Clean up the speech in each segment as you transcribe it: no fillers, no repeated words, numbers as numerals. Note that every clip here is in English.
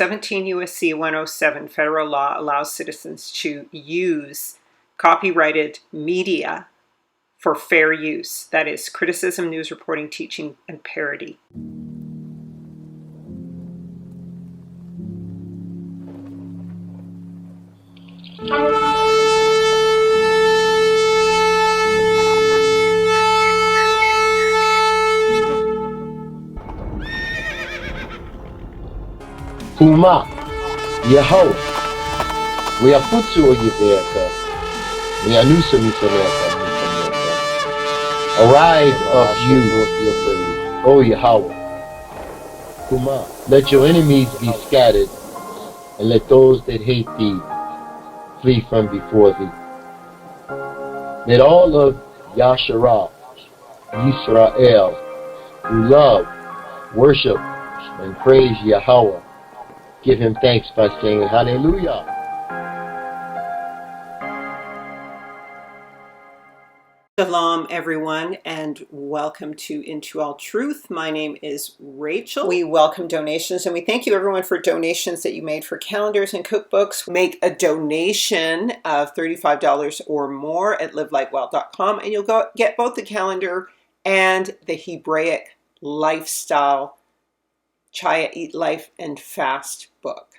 17 U.S.C. 107 federal law allows citizens to use copyrighted media for fair use. That is, criticism, news reporting, teaching, and parody. Kuma, Yahua, Weaputu Oyeveka, Weanusa Misameka, arise of you, O Yahua. Kuma, let your enemies be scattered, and let those that hate thee flee from before thee. Let all of Yasharah, Yisrael, who love, worship, and praise Yahweh, give him thanks by saying hallelujah. Shalom, everyone, and welcome to Into All Truth. My name is Rachel. We welcome donations, and we thank you, everyone, for donations that you made for calendars and cookbooks. Make a donation of $35 or more at livelightwell.com, and you'll get both the calendar and the Hebraic lifestyle Chaya, Eat, Life, and Fast book.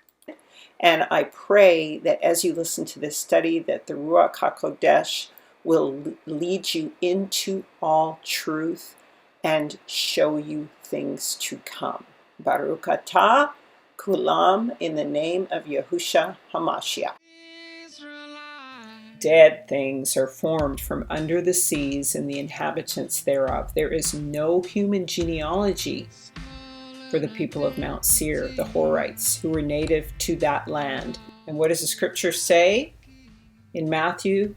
And I pray that as you listen to this study, that the Ruach HaKodesh will lead you into all truth and show you things to come. Baruch atah kulam, in the name of Yahusha HaMashiach. Dead things are formed from under the seas and the inhabitants thereof. There is no human genealogy for the people of Mount Seir, the Horites, who were native to that land. And what does the scripture say? In Matthew,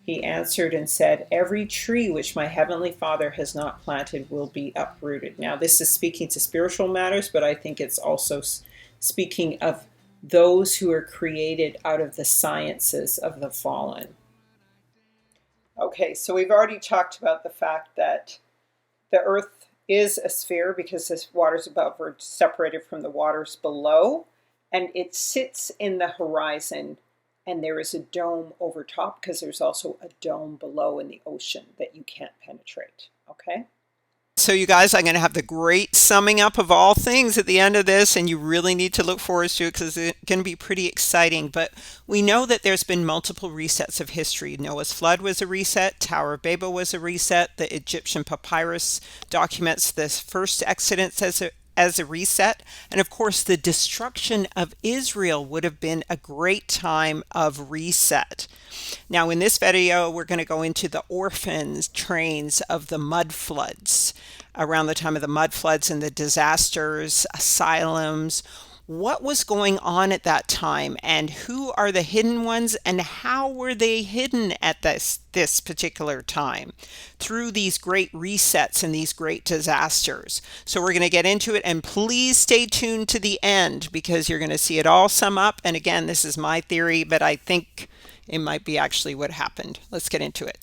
he answered and said, every tree which my heavenly Father has not planted will be uprooted. Now, this is speaking to spiritual matters, but I think it's also speaking of those who are created out of the sciences of the fallen. Okay, so we've already talked about the fact that the earth is a sphere because the waters above are separated from the waters below, and it sits in the horizon, and there is a dome over top because there's also a dome below in the ocean that you can't penetrate. Okay? So you guys, I'm going to have the great summing up of all things at the end of this, and you really need to look forward to it because it's going to be pretty exciting. But we know that there's been multiple resets of history. Noah's flood was a reset. Tower of Babel was a reset. The Egyptian papyrus documents this first Exodus as a reset. And of course, the destruction of Israel would have been a great time of reset. Now, in this video, we're going to go into the orphans trains of the mud floods, around the time of the mud floods and the disasters, asylums. What was going on at that time, and who are the hidden ones, and how were they hidden at this particular time through these great resets and these great disasters? So we're going to get into it, and please stay tuned to the end because you're going to see it all sum up. And again, this is my theory, but I think it might be actually what happened. Let's get into it.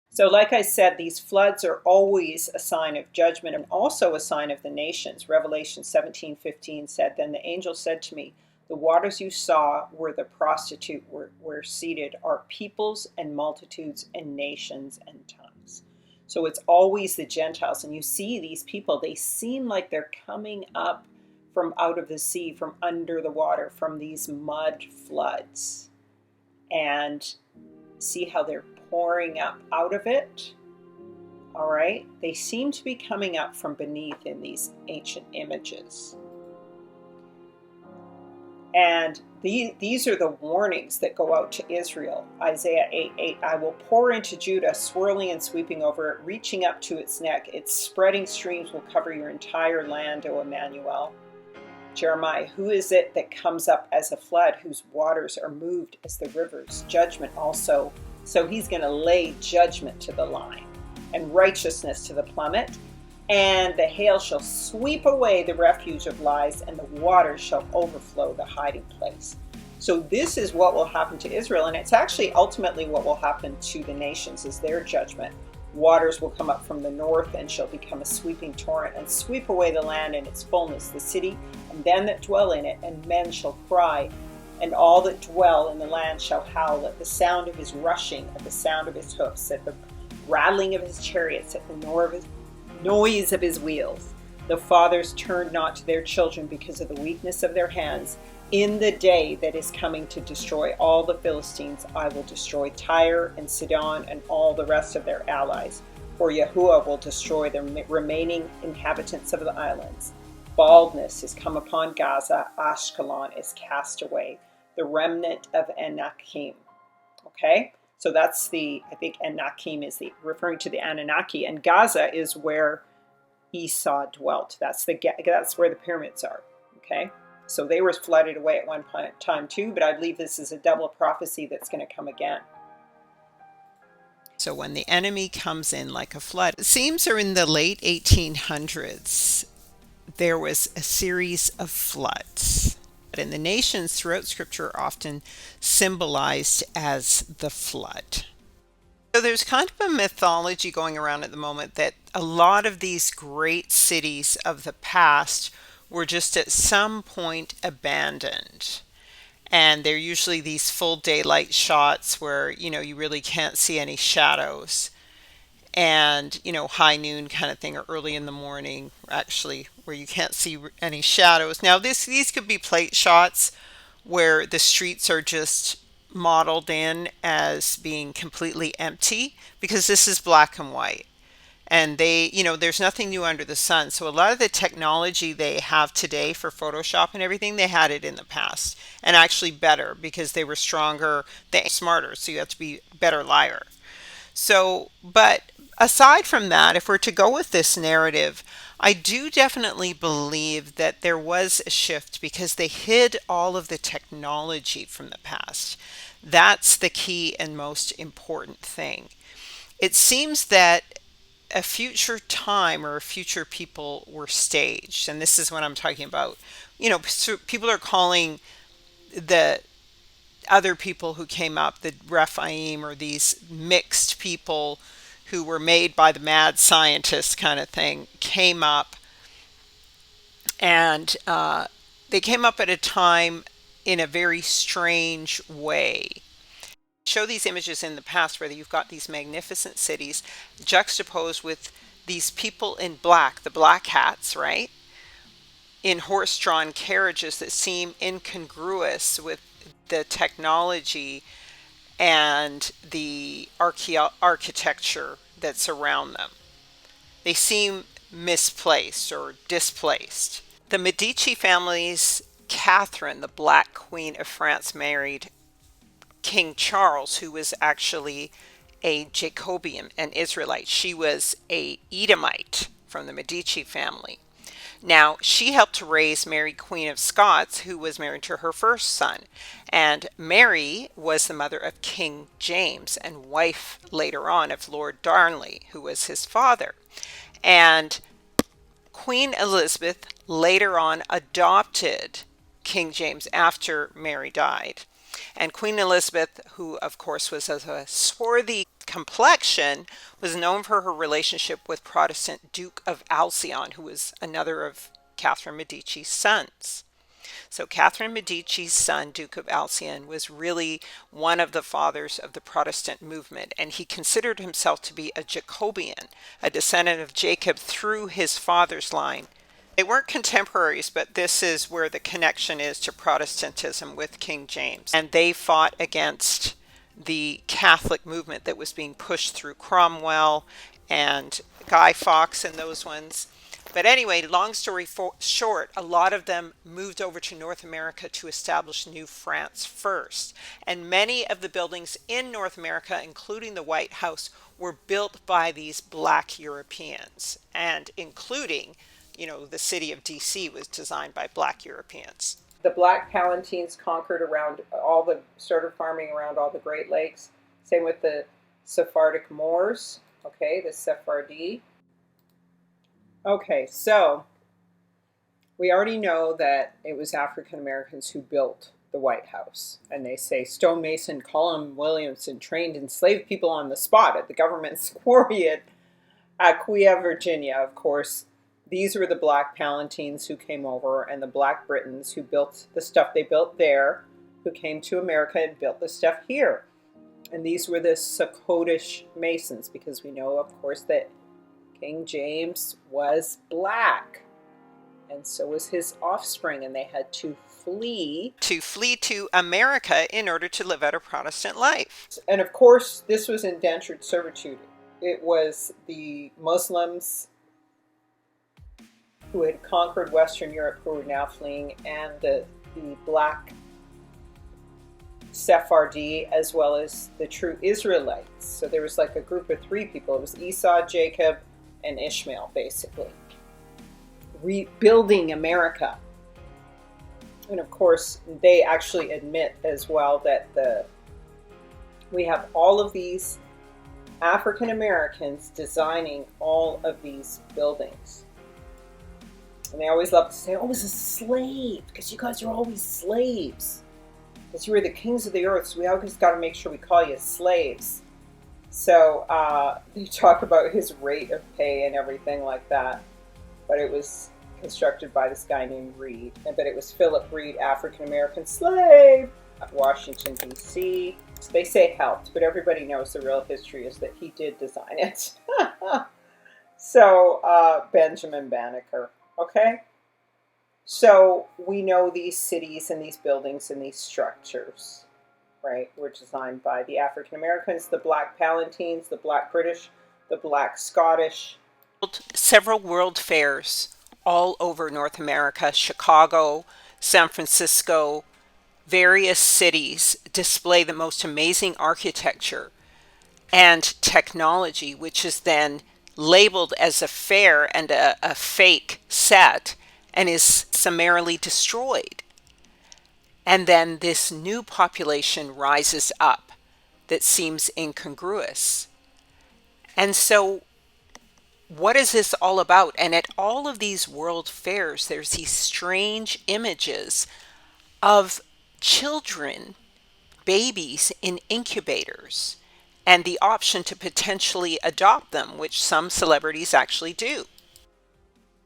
So like I said, these floods are always a sign of judgment and also a sign of the nations. Revelation 17:15 said, then the angel said to me, the waters you saw where the prostitute were seated are peoples and multitudes and nations and tongues. So it's always the Gentiles. And you see these people, they seem like they're coming up from out of the sea, from under the water, from these mud floods. And see how they're pouring up out of it. All right, they seem to be coming up from beneath in these ancient images. And these are the warnings that go out to Israel. Isaiah 8:8, I will pour into Judah, swirling and sweeping over it, reaching up to its neck. Its spreading streams will cover your entire land, O Emmanuel. Jeremiah, who is it that comes up as a flood, whose waters are moved as the rivers? Judgment also. So he's going to lay judgment to the line and righteousness to the plummet. And the hail shall sweep away the refuge of lies, and the waters shall overflow the hiding place. So this is what will happen to Israel, and it's actually ultimately what will happen to the nations is their judgment. Waters will come up from the north and shall become a sweeping torrent and sweep away the land and its fullness, the city and them that dwell in it, and men shall cry, and all that dwell in the land shall howl at the sound of his rushing, at the sound of his hoofs, at the rattling of his chariots, at the noise of his wheels. The fathers turned not to their children because of the weakness of their hands. In the day that is coming to destroy all the Philistines, I will destroy Tyre and Sidon and all the rest of their allies, for Yahua will destroy the remaining inhabitants of the islands. Baldness is come upon Gaza, Ashkelon is cast away, the remnant of Anakim. Okay, so that's I think Anakim is referring to the Anunnaki, and Gaza is where Esau dwelt. That's where the pyramids are. Okay. So they were flooded away at one time too, but I believe this is a double prophecy that's going to come again. So when the enemy comes in like a flood, it seems in the late 1800s, there was a series of floods. And the nations throughout Scripture are often symbolized as the flood. So there's kind of a mythology going around at the moment that a lot of these great cities of the past were just at some point abandoned. And they're usually these full daylight shots where, you really can't see any shadows. And, high noon kind of thing, or early in the morning, actually, where you can't see any shadows. Now, these could be plate shots where the streets are just modeled in as being completely empty, because this is black and white. And there's nothing new under the sun. So a lot of the technology they have today for Photoshop and everything, they had it in the past. And actually better, because they were stronger, smarter. So you have to be a better liar. So, but aside from that, if we're to go with this narrative, I do definitely believe that there was a shift because they hid all of the technology from the past. That's the key and most important thing. It seems that a future time or a future people were staged. And this is what I'm talking about. So people are calling the other people who came up, the RAPHAIM, or these mixed people who were made by the mad scientists kind of thing, came up. And they came up at a time in a very strange way. Show these images in the past where you've got these magnificent cities juxtaposed with these people in black, the black hats, right? In horse-drawn carriages that seem incongruous with the technology and the architecture that's around them. They seem misplaced or displaced. The Medici family's Catherine, the Black Queen of France, married King Charles, who was actually a Jacobean, an Israelite. She was a Edomite from the Medici family. Now, she helped to raise Mary, Queen of Scots, who was married to her first son. And Mary was the mother of King James and wife later on of Lord Darnley, who was his father. And Queen Elizabeth later on adopted King James after Mary died. And Queen Elizabeth, who of course was of a swarthy complexion, was known for her relationship with Protestant Duke of Alcyon, who was another of Catherine Medici's sons. So Catherine Medici's son, Duke of Alcyon, was really one of the fathers of the Protestant movement, and he considered himself to be a Jacobean, a descendant of Jacob through his father's line. They weren't contemporaries, but this is where the connection is to Protestantism with King James. And they fought against the Catholic movement that was being pushed through Cromwell and Guy Fawkes and those ones. But anyway, long story short, a lot of them moved over to North America to establish New France first. And many of the buildings in North America, including the White House, were built by these black Europeans, and including, the city of DC was designed by black Europeans. The Black Palatines conquered started farming around all the Great Lakes. Same with the Sephardic Moors, the Sephardi. Okay, so we already know that it was African Americans who built the White House. And they say stonemason Colin Williamson trained enslaved people on the spot at the government's quarry at Aquia, Virginia. Of course, these were the black Palatines who came over, and the black Britons who built the stuff they built there, who came to America and built the stuff here. And these were the Scottish Masons, because we know, of course, that King James was black, and so was his offspring, and they had to flee to America in order to live out a Protestant life. And of course, this was indentured servitude. It was the Muslims who had conquered Western Europe who were now fleeing, and the black Sephardi, as well as the true Israelites. So there was like a group of three people. It was Esau, Jacob, and Ishmael, basically, rebuilding America. And of course, they actually admit as well that we have all of these African Americans designing all of these buildings. And they always love to say, oh, it was a slave, because you guys are always slaves. Because you were the kings of the earth, so we always got to make sure we call you slaves. So they talk about his rate of pay and everything like that. But it was constructed by this guy named Reed. But it was Philip Reed, African-American slave, at Washington, D.C. So they say helped, but everybody knows the real history is that he did design it. So Benjamin Banneker, okay? So we know these cities and these buildings and these structures, right, were designed by the African Americans, the black Palatines, the black British, the black Scottish. Several world fairs all over North America, Chicago, San Francisco, various cities display the most amazing architecture and technology, which is then labeled as a fair and a fake set, and is summarily destroyed. And then this new population rises up that seems incongruous. And so what is this all about? And at all of these world fairs, there's these strange images of children, babies in incubators, and the option to potentially adopt them, which some celebrities actually do.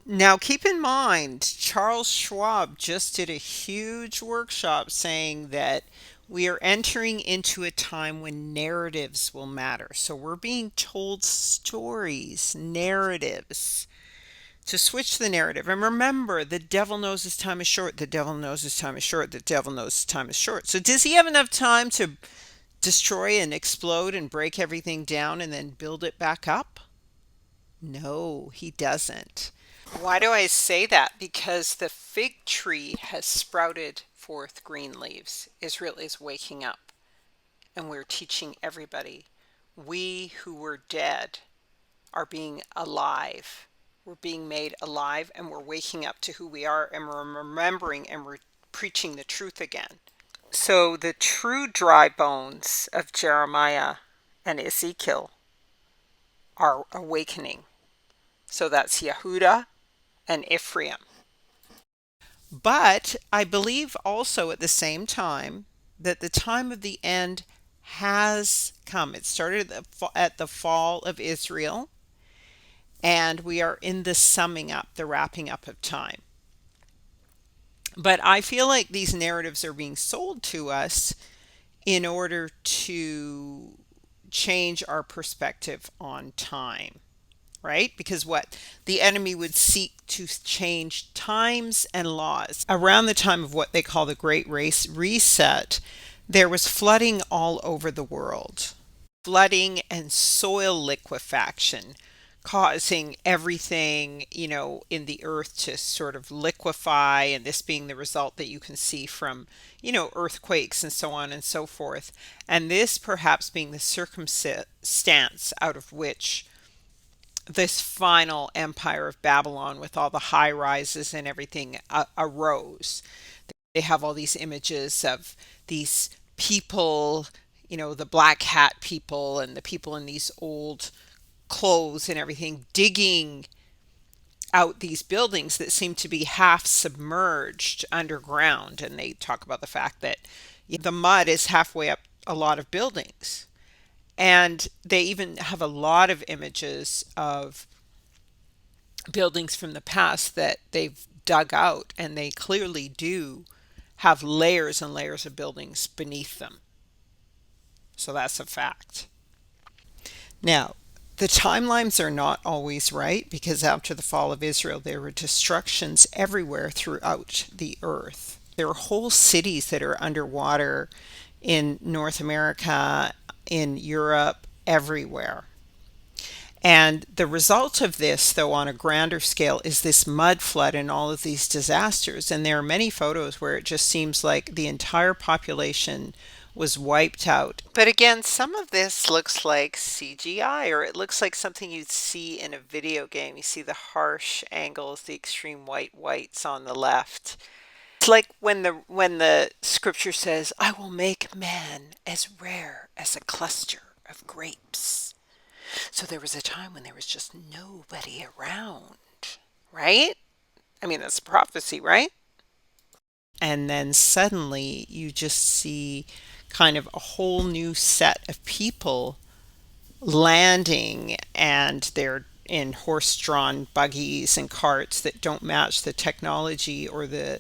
Now, keep in mind, Charles Schwab just did a huge workshop saying that we are entering into a time when narratives will matter. So we're being told stories, narratives, to switch the narrative. And remember, the devil knows his time is short. The devil knows his time is short. The devil knows his time is short. So does he have enough time to destroy and explode and break everything down and then build it back up? No, he doesn't. Why do I say that? Because the fig tree has sprouted forth green leaves. Israel is waking up, and we're teaching everybody. We who were dead are being alive. We're being made alive, and we're waking up to who we are, and we're remembering, and we're preaching the truth again. So the true dry bones of Jeremiah and Ezekiel are awakening. So that's Yehuda and Ephraim. But I believe also at the same time that the time of the end has come. It started at the fall of Israel, and we are in the summing up, the wrapping up of time. But I feel like these narratives are being sold to us in order to change our perspective on time. Right? Because what? The enemy would seek to change times and laws. Around the time of what they call the Great Race Reset, there was flooding all over the world. Flooding and soil liquefaction, causing everything, in the earth to sort of liquefy, and this being the result that you can see from, earthquakes and so on and so forth. And this perhaps being the circumstance out of which this final empire of Babylon with all the high rises and everything arose. They have all these images of these people, the black hat people and the people in these old clothes and everything, digging out these buildings that seem to be half submerged underground. And they talk about the fact that the mud is halfway up a lot of buildings. And they even have a lot of images of buildings from the past that they've dug out, and they clearly do have layers and layers of buildings beneath them. So that's a fact. Now, the timelines are not always right, because after the fall of Israel, there were destructions everywhere throughout the earth. There are whole cities that are underwater in North America, in Europe, everywhere. And the result of this, though, on a grander scale, is this mud flood and all of these disasters. And there are many photos where it just seems like the entire population was wiped out. But again, some of this looks like CGI, or it looks like something you'd see in a video game. You see the harsh angles, the extreme whites on the left. It's like when the scripture says, "I will make man as rare as a cluster of grapes." So there was a time when there was just nobody around, right? I mean, that's prophecy, right? And then suddenly you just see kind of a whole new set of people landing, and they're in horse-drawn buggies and carts that don't match the technology or the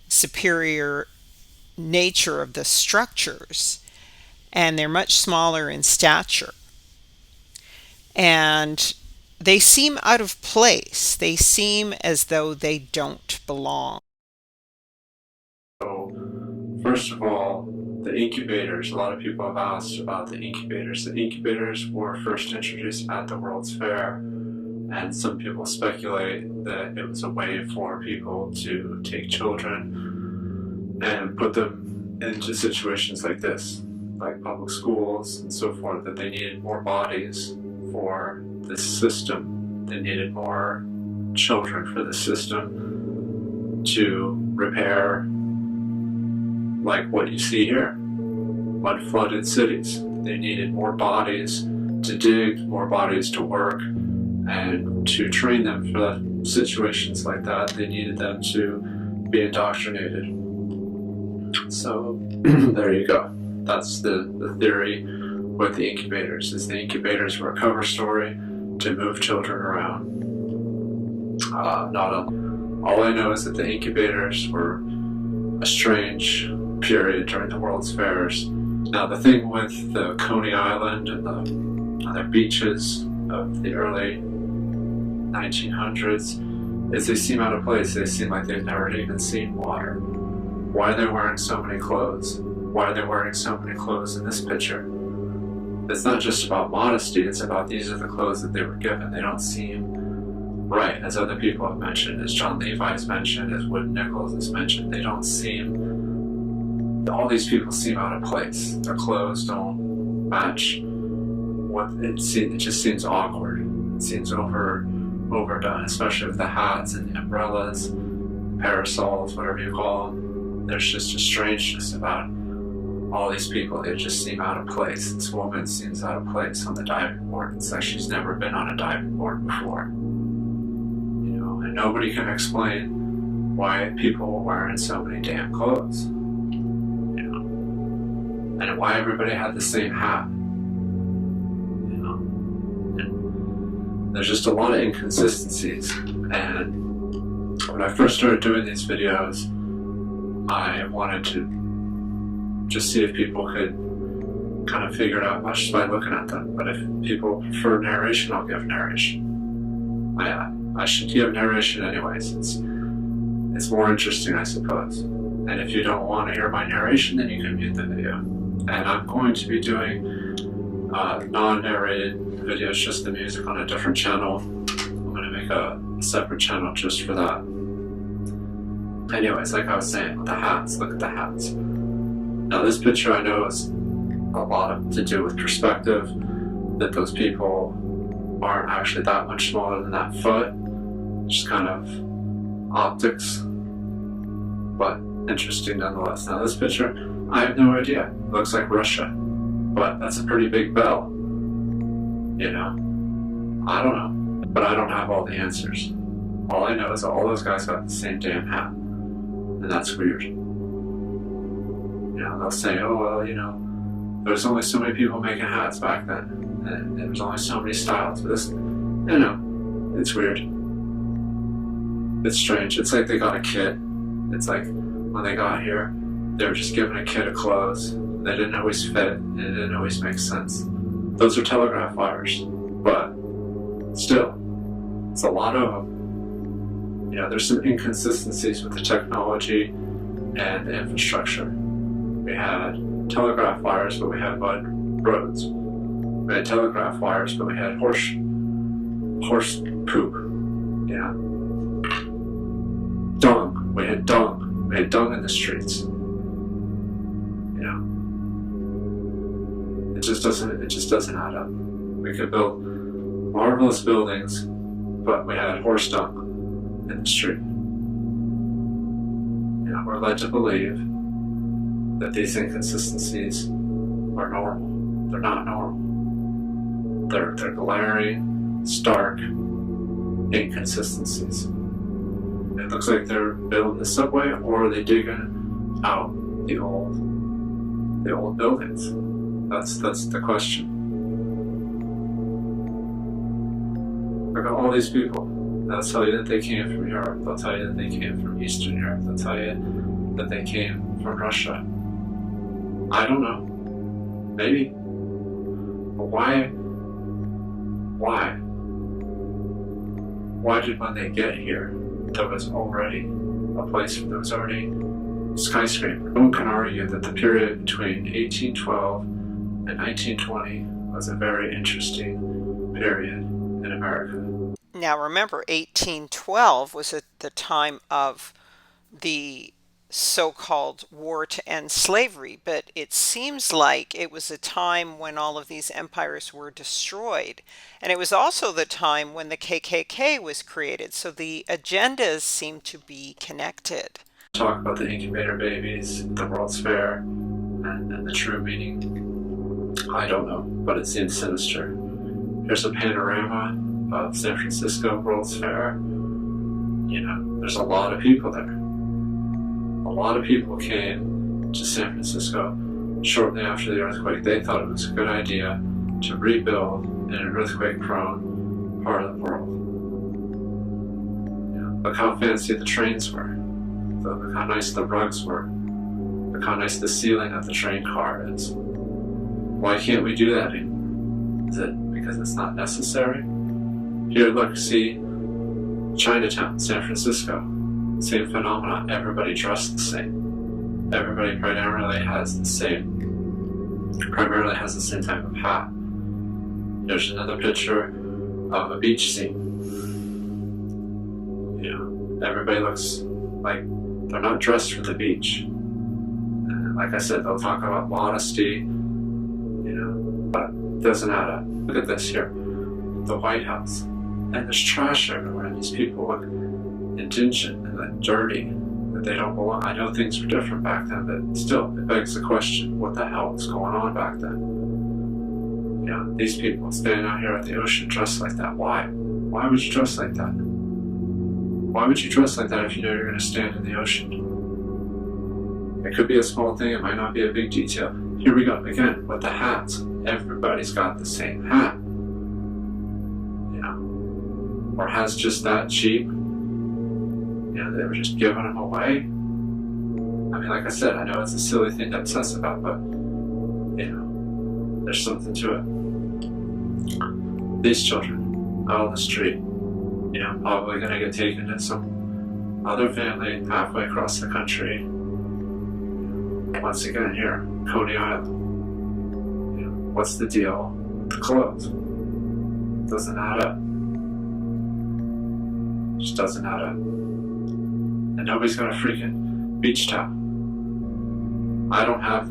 superior nature of the structures. And they're much smaller in stature. And they seem out of place. They seem as though they don't belong. So, first of all, the incubators. A lot of people have asked about the incubators. The incubators were first introduced at the World's Fair, and some people speculate that it was a way for people to take children and put them into situations like this, like public schools and so forth, that they needed more bodies for this system. They needed more children for the system to repair, like what you see here, mud flooded cities. They needed more bodies to dig, more bodies to work, and to train them for situations like that. They needed them to be indoctrinated. So there you go. That's the theory with the incubators. Is the incubators were a cover story to move children around. All I know is that the incubators were a strange period during the World's Fairs. Now, the thing with the Coney Island and the other beaches of the early 1900s is they seem out of place. They seem like they've never even seen water. Why are they wearing so many clothes? Why are they wearing so many clothes in this picture? It's not just about modesty, it's about these are the clothes that they were given. They don't seem right, as other people have mentioned, as John Levi has mentioned, as Wood Nichols has mentioned. They don't seem, all these people seem out of place. Their clothes don't match what it just seems awkward. It seems overdone, especially with the hats and the umbrellas, parasols, whatever you call them. There's just a strangeness about all these people. They just seem out of place. This woman seems out of place on the diving board. It's like she's never been on a diving board before. You know, and nobody can explain why people were wearing so many damn clothes. You know, and why everybody had the same hat. You know, and there's just a lot of inconsistencies. And when I first started doing these videos, I wanted to just see if people could kind of figure it out just by looking at them. But if people prefer narration, I'll give narration. I should give narration anyways. It's more interesting, I suppose. And if you don't want to hear my narration, then you can mute the video. And I'm going to be doing non-narrated videos, just the music, on a different channel. I'm going to make a separate channel just for that. Anyways, like I was saying, with the hats, look at the hats. Now this picture I know is a lot to do with perspective, that those people aren't actually that much smaller than that foot, just kind of optics, but interesting nonetheless. Now this picture, I have no idea. It looks like Russia, but that's a pretty big bell. You know, I don't know, but I don't have all the answers. All I know is that all those guys got the same damn hat. And that's weird. They'll say, oh, well, there's only so many people making hats back then. And there was only so many styles. But this, it's weird. It's strange. It's like they got a kit. It's like when they got here, they were just given a kit of clothes. They didn't always fit, and it didn't always make sense. Those are telegraph wires. But still, it's a lot of them. There's some inconsistencies with the technology and the infrastructure. We had telegraph wires, but we had mud roads. We had telegraph wires, but we had horse poop. Dung. We had dung. We had dung in the streets. It just doesn't add up. We could build marvelous buildings, but we had horse dung in the street. We're led to believe that these inconsistencies are normal. They're not normal. They're glaring, stark inconsistencies. It looks like they're building the subway, or are they digging out the old buildings? That's the question. Look at all these people. They'll tell you that they came from Europe. They'll tell you that they came from Eastern Europe. They'll tell you that they came from Russia. I don't know. Maybe. But why? Why did when they get here, there was already a place, there was already skyscraper? No one can argue that the period between 1812 and 1920 was a very interesting period in America. Now remember, 1812 was at the time of the so-called war to end slavery, but it seems like it was a time when all of these empires were destroyed. And it was also the time when the KKK was created. So the agendas seem to be connected. Talk about the incubator babies, the World's Fair, and the true meaning. I don't know, but it seems sinister. Here's a panorama of San Francisco World's Fair. There's a lot of people there. A lot of people came to San Francisco shortly after the earthquake. They thought it was a good idea to rebuild in an earthquake-prone part of the world. Look how fancy the trains were. Look how nice the rugs were. Look how nice the ceiling of the train car is. Why can't we do that anymore? Is it because it's not necessary? Here, look, see Chinatown, San Francisco. Same phenomenon. Everybody dressed the same. Everybody primarily has the same type of hat. There's another picture of a beach scene. Everybody looks like they're not dressed for the beach. Like I said, they'll talk about modesty, but it doesn't add up. Look at this here, the White House. And there's trash everywhere, and these people look indigent and dirty, that they don't belong. I know things were different back then, but still, it begs the question, what the hell was going on back then? These people standing out here at the ocean dressed like that. Why? Why would you dress like that? Why would you dress like that if you know you're going to stand in the ocean? It could be a small thing, it might not be a big detail. Here we go, again, with the hats. Everybody's got the same hat. Or has just that cheap. They were just giving them away. I mean, like I said, I know it's a silly thing to obsess about, but, there's something to it. These children out on the street, probably going to get taken to some other family halfway across the country. Once again, here, Coney Island. What's the deal with the clothes? Doesn't add up. Just doesn't add up. And nobody's got a freaking beach towel. I don't have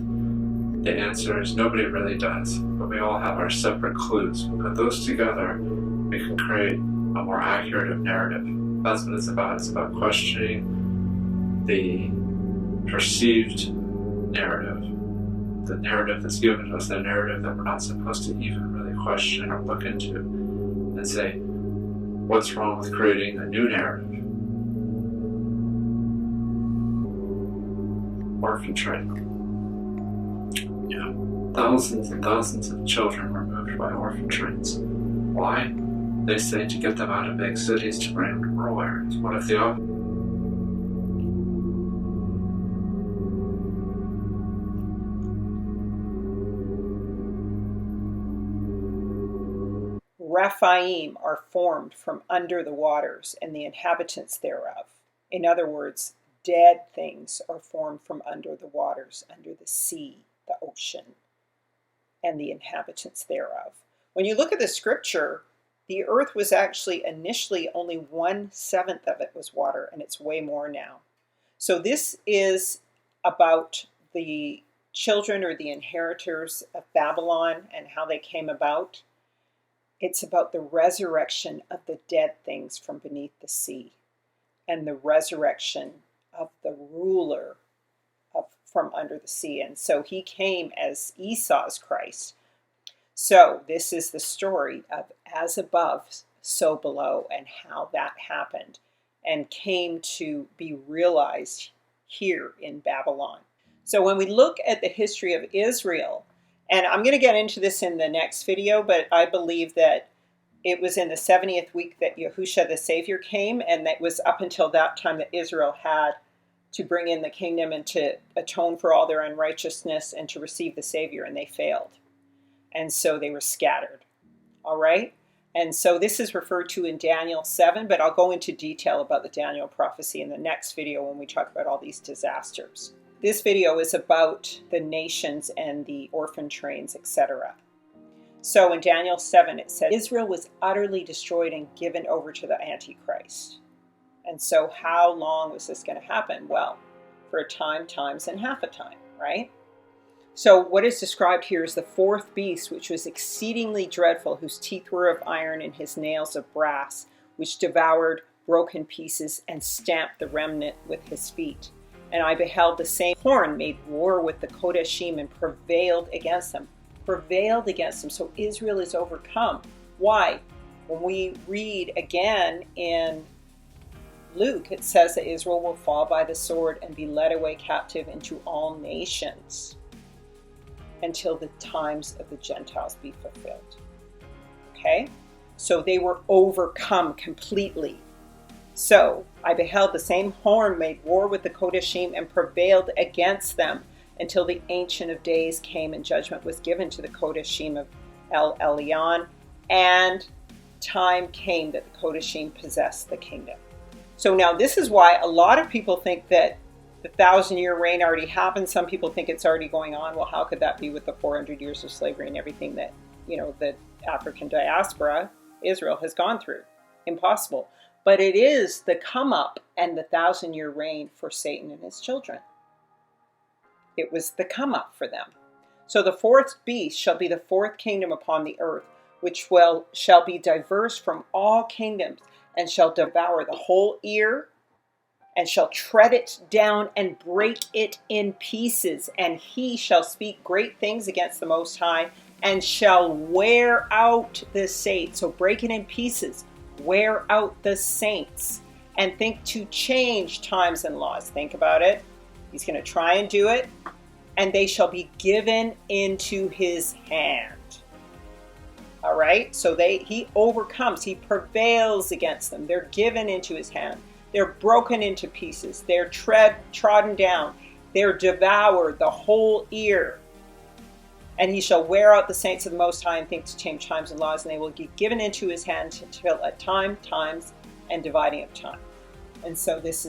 the answers. Nobody really does. But we all have our separate clues. We put those together, we can create a more accurate narrative. That's what it's about. It's about questioning the perceived narrative. The narrative that's given to us, the narrative that we're not supposed to even really question or look into and say, What's wrong with creating a new narrative? Orphan trade. Yeah, thousands and thousands of children were moved by orphan trains. Why? They say to get them out of big cities to bring them to rural areas. What if the Raphaim are formed from under the waters and the inhabitants thereof. In other words, dead things are formed from under the waters, under the sea, the ocean, and the inhabitants thereof. When you look at the scripture, the earth was actually initially only 1/7 of it was water, and it's way more now. So this is about the children or the inheritors of Babylon and how they came about. It's about the resurrection of the dead things from beneath the sea and the resurrection of the ruler from under the sea. And so he came as Esau's Christ. So this is the story of as above, so below, and how that happened and came to be realized here in Babylon. So when we look at the history of Israel, and I'm going to get into this in the next video, but I believe that it was in the 70th week that Yahusha the Savior came, and that was up until that time that Israel had to bring in the kingdom and to atone for all their unrighteousness and to receive the Savior, and they failed. And so they were scattered. All right? And so this is referred to in Daniel 7, but I'll go into detail about the Daniel prophecy in the next video when we talk about all these disasters. This video is about the nations and the orphan trains, etc. So in Daniel 7, it says, Israel was utterly destroyed and given over to the Antichrist. And so how long was this going to happen? Well, for a time, times, and half a time, right? So what is described here is the fourth beast, which was exceedingly dreadful, whose teeth were of iron and his nails of brass, which devoured broken pieces and stamped the remnant with his feet. And I beheld the same horn made war with the Kodashim and prevailed against them. Prevailed against them. So Israel is overcome. Why? When we read again in Luke, it says that Israel will fall by the sword and be led away captive into all nations until the times of the Gentiles be fulfilled. Okay? So they were overcome completely. So I beheld the same horn made war with the Kodashim and prevailed against them until the Ancient of Days came and judgment was given to the Kodashim of El Elyon, and time came that the Kodashim possessed the kingdom. So now this is why a lot of people think that the 1,000-year reign already happened. Some people think it's already going on. Well, how could that be with the 400 years of slavery and everything that, the African diaspora, Israel, has gone through? Impossible. But it is the come up and the 1,000-year reign for Satan and his children. It was the come up for them. So the fourth beast shall be the fourth kingdom upon the earth, which shall be diverse from all kingdoms, and shall devour the whole ear, and shall tread it down and break it in pieces. And he shall speak great things against the Most High, and shall wear out the saints. So break it in pieces, wear out the saints, and think to change times and laws. Think about it. He's going to try and do it, and they shall be given into his hand. All right, so he overcomes, he prevails against them. They're given into his hand. They're broken into pieces. They're trodden down. They're devoured, the whole ear. And he shall wear out the saints of the Most High and think to change times and laws, and they will be given into his hand until a time, times, and dividing of time. And so this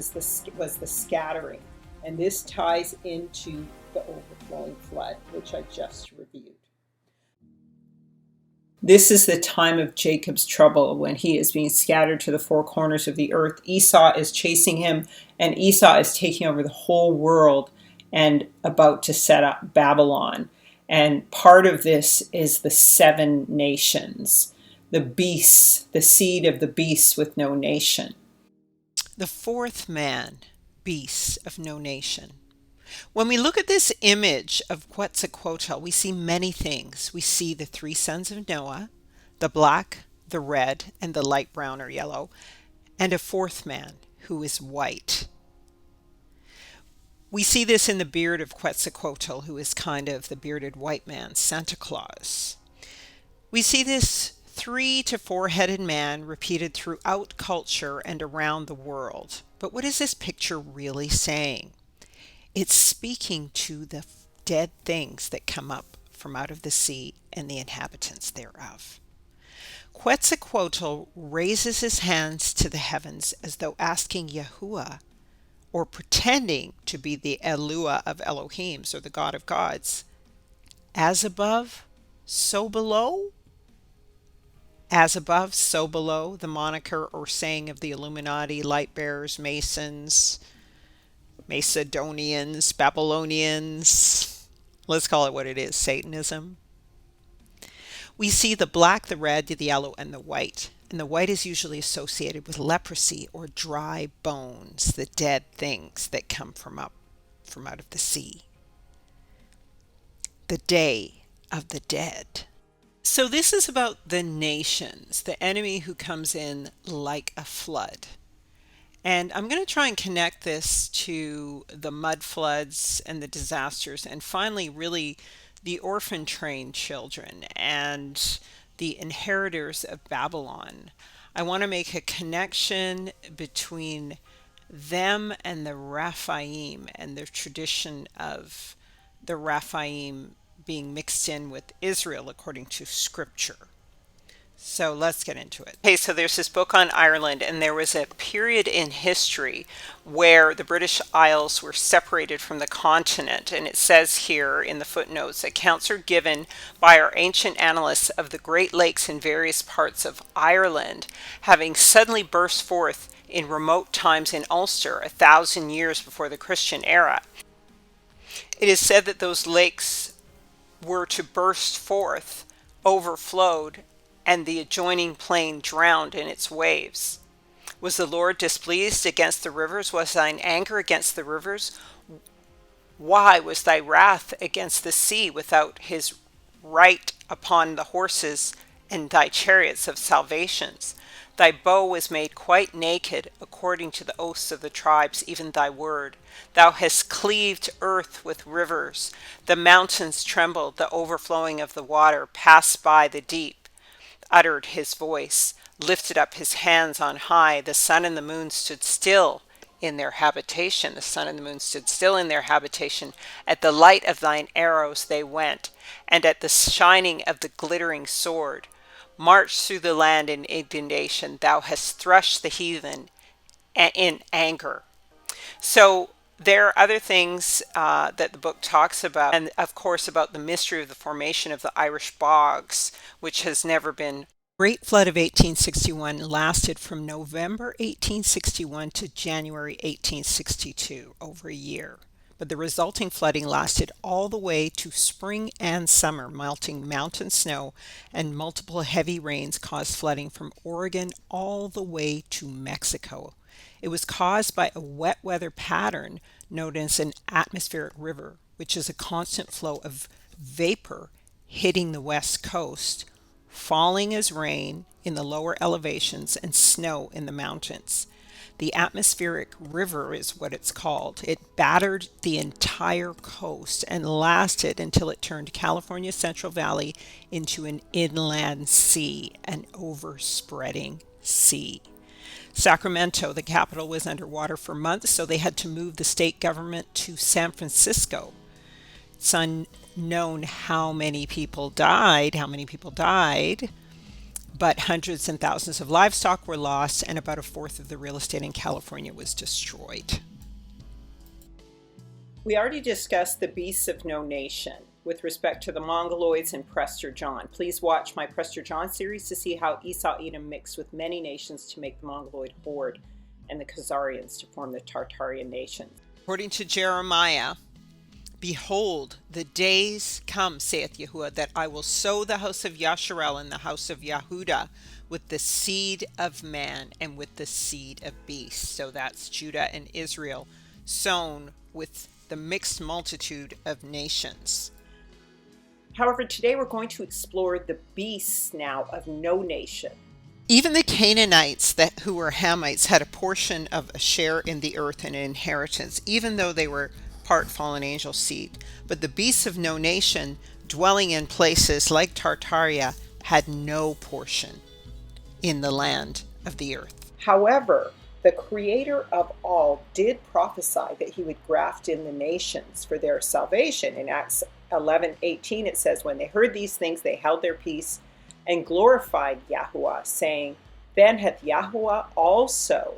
was the scattering. And this ties into the overflowing flood, which I just reviewed. This is the time of Jacob's trouble when he is being scattered to the four corners of the earth. Esau is chasing him, and Esau is taking over the whole world and about to set up Babylon. And part of this is the 7 nations, the beasts, the seed of the beasts with no nation. The fourth man, beasts of no nation. When we look at this image of Quetzalcoatl, we see many things. We see the 3 sons of Noah, the black, the red, and the light brown or yellow, and a fourth man who is white. We see this in the beard of Quetzalcoatl, who is kind of the bearded white man, Santa Claus. We see this 3 to 4-headed man repeated throughout culture and around the world. But what is this picture really saying? It's speaking to the dead things that come up from out of the sea and the inhabitants thereof. Quetzalcoatl raises his hands to the heavens as though asking Yahua, or pretending to be the Elua of Elohims, or the God of gods, as above, so below? As above, so below, the moniker or saying of the Illuminati, light bearers, Masons, Macedonians, Babylonians. Let's call it what it is, Satanism. We see the black, the red, the yellow, and the white. And the white is usually associated with leprosy or dry bones, the dead things that come from out of the sea. The Day of the Dead. So this is about the nations, the enemy who comes in like a flood. And I'm going to try and connect this to the mud floods and the disasters, and finally really the orphan train children and the inheritors of Babylon. I want to make a connection between them and the RAPHAIM and the tradition of the RAPHAIM being mixed in with Israel according to scripture. So let's get into it. Okay, so there's this book on Ireland, and there was a period in history where the British Isles were separated from the continent. And it says here in the footnotes, accounts are given by our ancient annalists of the Great Lakes in various parts of Ireland having suddenly burst forth in remote times in Ulster, 1,000 years before the Christian era. It is said that those lakes were to burst forth, overflowed, and the adjoining plain drowned in its waves. Was the Lord displeased against the rivers? Was thine anger against the rivers? Why was thy wrath against the sea without his right upon the horses and thy chariots of salvations? Thy bow was made quite naked, according to the oaths of the tribes, even thy word. Thou hast cleaved earth with rivers. The mountains trembled, the overflowing of the water passed by the deep. Uttered his voice, lifted up his hands on high. The sun and the moon stood still in their habitation. The sun and the moon stood still in their habitation. At the light of thine arrows they went, and at the shining of the glittering sword. Marched through the land in indignation. Thou hast threshed the heathen in anger. So there are other things that the book talks about, and of course about the mystery of the formation of the Irish bogs, which has never been. Great Flood of 1861 lasted from November 1861 to January 1862, over a year. But the resulting flooding lasted all the way to spring and summer. Melting mountain snow and multiple heavy rains caused flooding from Oregon all the way to Mexico. It was caused by a wet weather pattern known as an atmospheric river, which is a constant flow of vapor hitting the west coast, falling as rain in the lower elevations and snow in the mountains. The atmospheric river is what it's called. It battered the entire coast and lasted until it turned California Central Valley into an inland sea, an overspreading sea. Sacramento, the capital, was underwater for months, so they had to move the state government to San Francisco. It's unknown how many people died, but hundreds and thousands of livestock were lost, and about a fourth of the real estate in California was destroyed. We already discussed the beasts of no nation with respect to the Mongoloids and Prester John. Please watch my Prester John series to see how Esau Edom mixed with many nations to make the Mongoloid horde and the Khazarians to form the Tartarian nation. According to Jeremiah, behold, the days come, saith Yahua, that I will sow the house of Yasharel and the house of Yehuda with the seed of man and with the seed of beast. So that's Judah and Israel sown with the mixed multitude of nations. However, today we're going to explore the beasts now of no nation. Even the Canaanites who were Hamites had a portion of a share in the earth and an inheritance, even though they were part fallen angel seed. But the beasts of no nation, dwelling in places like Tartaria, had no portion in the land of the earth. However, the Creator of all did prophesy that he would graft in the nations for their salvation. In Acts 11:18 it says, when they heard these things, they held their peace and glorified Yahua, saying, then hath Yahua also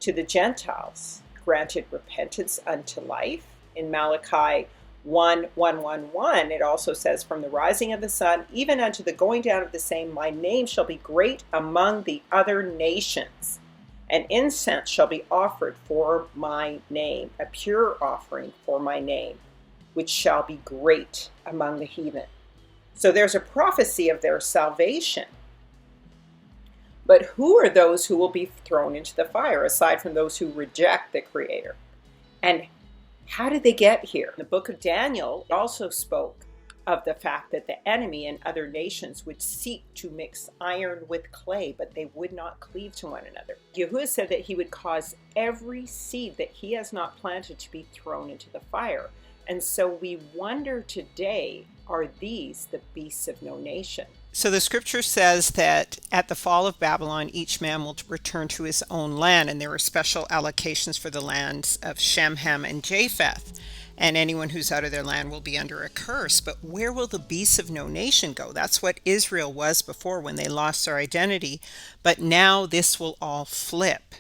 to the Gentiles granted repentance unto life. In Malachi 1:1 it also says, from the rising of the sun even unto the going down of the same, my name shall be great among the other nations, and incense shall be offered for my name, a pure offering for my name, which shall be great among the heathen. So there's a prophecy of their salvation. But who are those who will be thrown into the fire, aside from those who reject the Creator? And how did they get here? The book of Daniel also spoke of the fact that the enemy and other nations would seek to mix iron with clay, but they would not cleave to one another. Yahua said that he would cause every seed that he has not planted to be thrown into the fire. And so we wonder today, are these the beasts of no nation? So the scripture says that at the fall of Babylon, each man will return to his own land, and there are special allocations for the lands of Shem, Ham, and Japheth. And anyone who's out of their land will be under a curse. But where will the beasts of no nation go? That's what Israel was before when they lost their identity. But now this will all flip.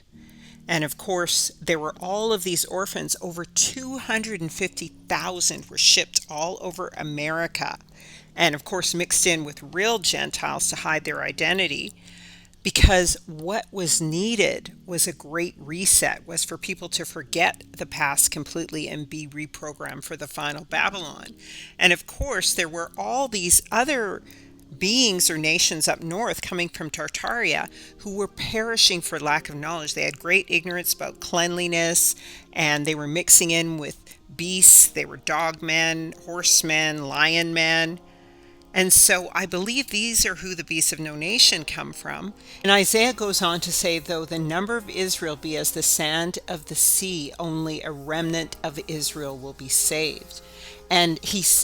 And of course, there were all of these orphans. Over 250,000 were shipped all over America. And of course, mixed in with real Gentiles to hide their identity. Because what was needed was a great reset, was for people to forget the past completely and be reprogrammed for the final Babylon. And of course, there were all these other beings or nations up north coming from Tartaria who were perishing for lack of knowledge. They had great ignorance about cleanliness, and they were mixing in with beasts. They were dogmen, horsemen, lion men. And so I believe these are who the beasts of no nation come from. And Isaiah goes on to say, though the number of Israel be as the sand of the sea, only a remnant of Israel will be saved. And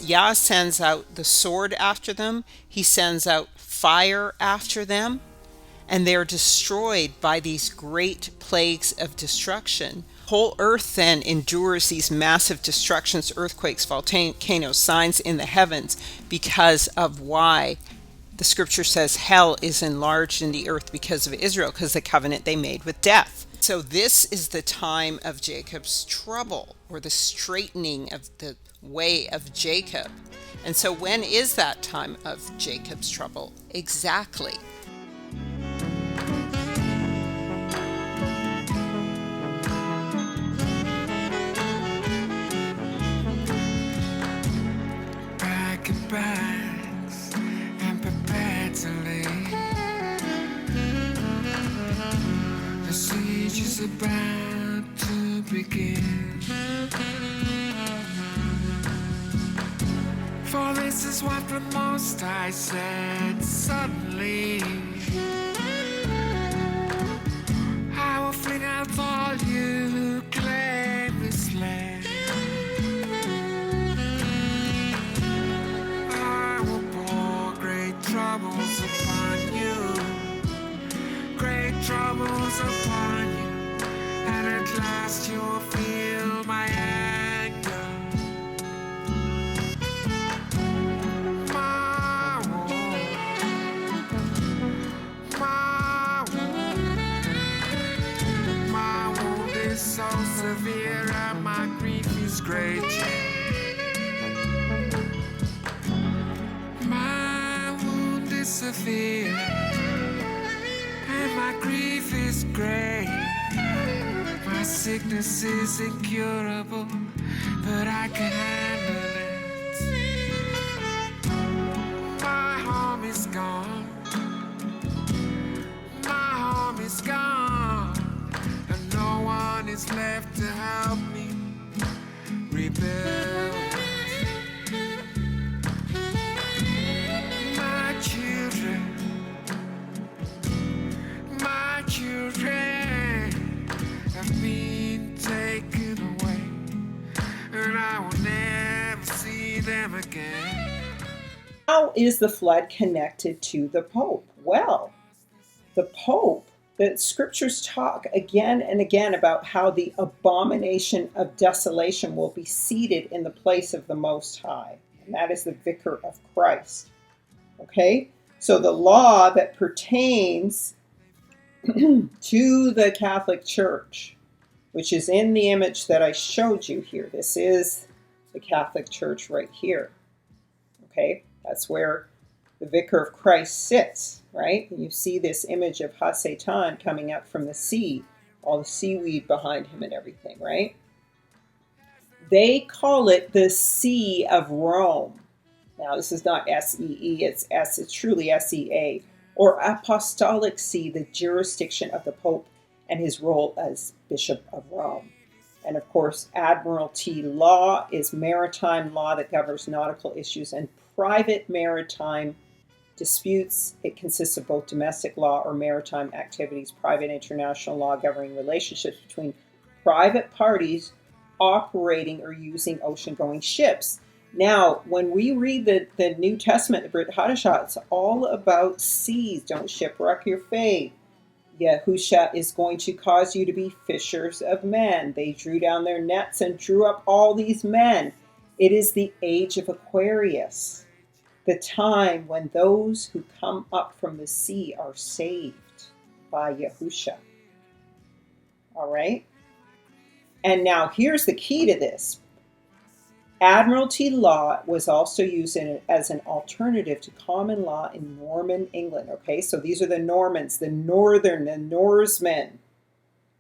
Yah sends out the sword after them. He sends out fire after them. And they're destroyed by these great plagues of destruction. Whole earth then endures these massive destructions, earthquakes, volcanoes, signs in the heavens, because of why the scripture says hell is enlarged in the earth because of Israel, because the covenant they made with death. So this is the time of Jacob's trouble, or the straightening of the way of Jacob. And so when is that time of Jacob's trouble? Exactly. Bags and prepared to leave. The siege is about to begin. For this is what the Most High said. Suddenly I will fling out all you who claim this land. Troubles upon you, great troubles upon you, and at last you will feel my anger. My wound is so severe and my grief is great. Severe, and my grief is great. My sickness is incurable, but I can handle it. My home is gone. My home is gone, and no one is left to help me rebuild. I will never see them again. How is the flood connected to the Pope? Well, the Pope, the scriptures talk again and again about how the abomination of desolation will be seated in the place of the Most High, and that is the Vicar of Christ. Okay, so the law that pertains to the Catholic Church, which is in the image that I showed you here. This is the Catholic Church right here. Okay, that's where the Vicar of Christ sits, right? And you see this image of Ha-Satan coming up from the sea, all the seaweed behind him and everything, right? They call it the See of Rome. Now, this is not S-E-E, it's truly S-E-A, or Apostolic See, the jurisdiction of the Pope and his role as Bishop of Rome. And of course, Admiralty law is maritime law that governs nautical issues and private maritime disputes. It consists of both domestic law or maritime activities, private international law governing relationships between private parties operating or using ocean-going ships. Now, when we read the New Testament, the Brit Hadashah, it's all about seas. Don't shipwreck your faith. Yahusha is going to cause you to be fishers of men. They drew down their nets and drew up all these men. It is the age of Aquarius, the time when those who come up from the sea are saved by Yahusha. All right? And now here's the key to this. Admiralty law was also used as an alternative to common law in Norman England. Okay, so these are the Normans, the Norsemen.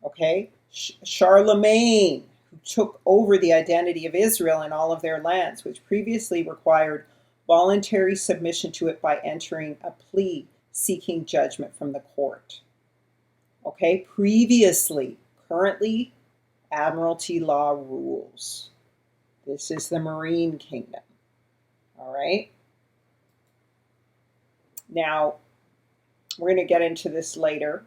Okay, Charlemagne, who took over the identity of Israel and all of their lands, which previously required voluntary submission to it by entering a plea seeking judgment from the court. Okay, previously, currently, Admiralty law rules. This is the Marine Kingdom. All right. Now, we're going to get into this later.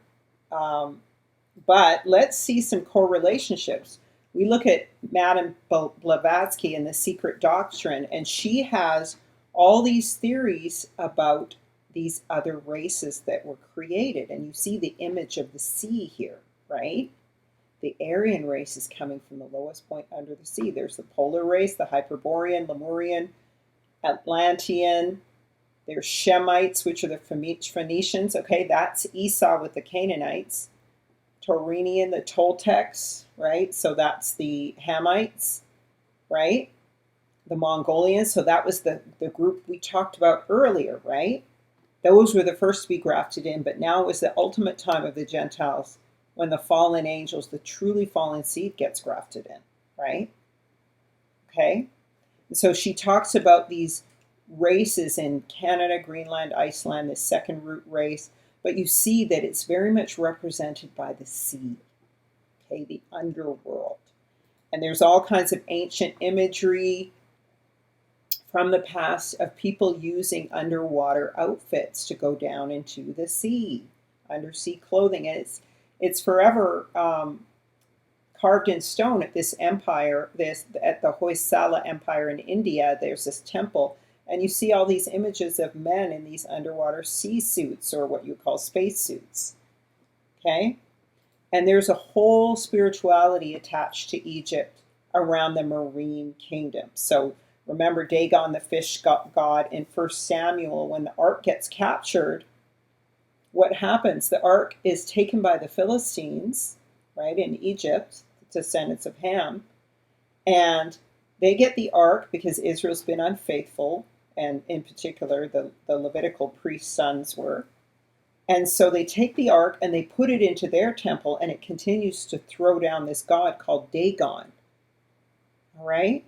But let's see some correlationships. We look at Madame Blavatski and the Secret Doctrine, and she has all these theories about these other races that were created. And you see the image of the sea here, right? The Aryan race is coming from the lowest point under the sea. There's the polar race, the Hyperborean, Lemurian, Atlantean. There's Shemites, which are the Phoenicians. Okay, that's Esau with the Canaanites. Taurinian, the Toltecs, right? So that's the Hamites, right? The Mongolians. So that was the group we talked about earlier, right? Those were the first to be grafted in, but now it was the ultimate time of the Gentiles, when the fallen angels, the truly fallen seed, gets grafted in, right? Okay? And so she talks about these races in Canada, Greenland, Iceland, the second root race, but you see that it's very much represented by the sea, okay, the underworld. And there's all kinds of ancient imagery from the past of people using underwater outfits to go down into the sea, undersea clothing, and it's forever carved in stone at this empire, at the Hoysala Empire in India. There's this temple, and you see all these images of men in these underwater sea suits, or what you call space suits. Okay? And there's a whole spirituality attached to Egypt around the marine kingdom. So remember Dagon, the fish god, in 1 Samuel, when the ark gets captured, what happens? The ark is taken by the Philistines, right, in Egypt, descendants of Ham, and they get the ark because Israel's been unfaithful, and in particular the Levitical priest's sons were. And so they take the ark and they put it into their temple, and it continues to throw down this god called Dagon. All right?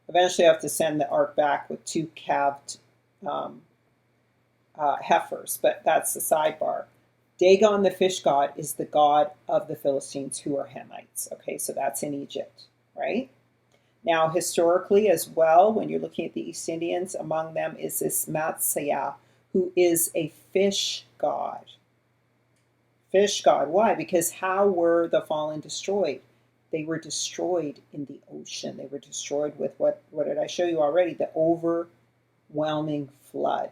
Eventually I have to send the ark back with 2 calved heifers, but that's the sidebar. Dagon, the fish god, is the god of the Philistines, who are Hamites. Okay, so that's in Egypt, right? Now, historically as well, when you're looking at the East Indians, among them is this Matsya, who is a fish god. Fish god. Why? Because how were the fallen destroyed? They were destroyed in the ocean. They were destroyed with what did I show you already? The overwhelming flood,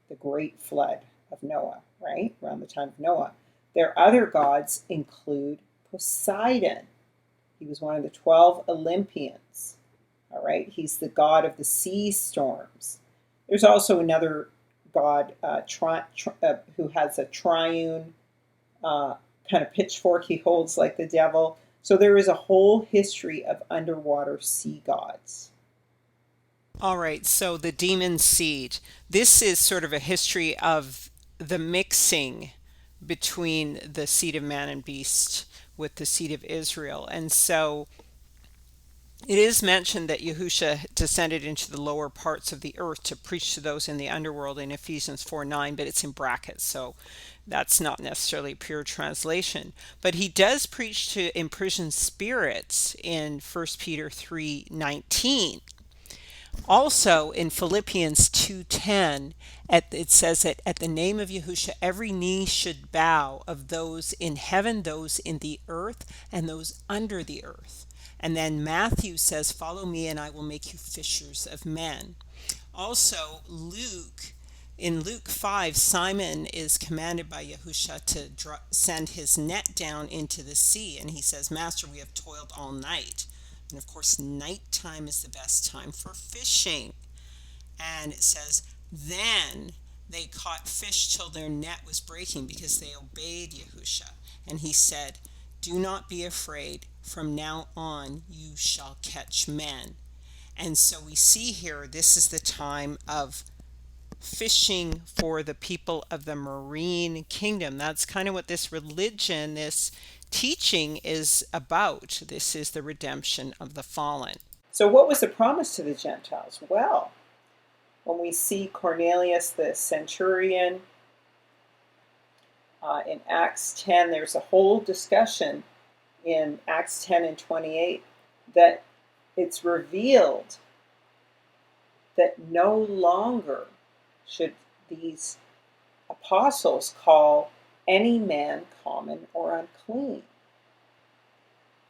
the great flood of Noah, right? Around the time of Noah. Their other gods include Poseidon. He was one of the 12 Olympians. All right, he's the god of the sea storms. There's also another god who has a triune kind of pitchfork he holds like the devil. So there is a whole history of underwater sea gods. All right, so the demon seed. This is sort of a history of the mixing between the seed of man and beast with the seed of Israel. And so it is mentioned that Yahusha descended into the lower parts of the earth to preach to those in the underworld in Ephesians 4:9, but it's in brackets, so that's not necessarily a pure translation. But he does preach to imprisoned spirits in 1 Peter 3:19. Also in Philippians 2:10, it says that at the name of Yahusha, every knee should bow, of those in heaven, those in the earth, and those under the earth. And then Matthew says, follow me and I will make you fishers of men. Also in Luke 5, Simon is commanded by Yahusha to send his net down into the sea. And he says, Master, we have toiled all night. And of course, nighttime is the best time for fishing. And it says, then they caught fish till their net was breaking because they obeyed Yahusha. And he said, do not be afraid. From now on, you shall catch men. And so we see here, this is the time of fishing for the people of the marine kingdom. That's kind of what this religion, this teaching is about. This is the redemption of the fallen. So what was the promise to the Gentiles? Well, when we see Cornelius the centurion in Acts 10, there's a whole discussion in Acts 10 and 28 that it's revealed that no longer should these apostles call any man common or unclean.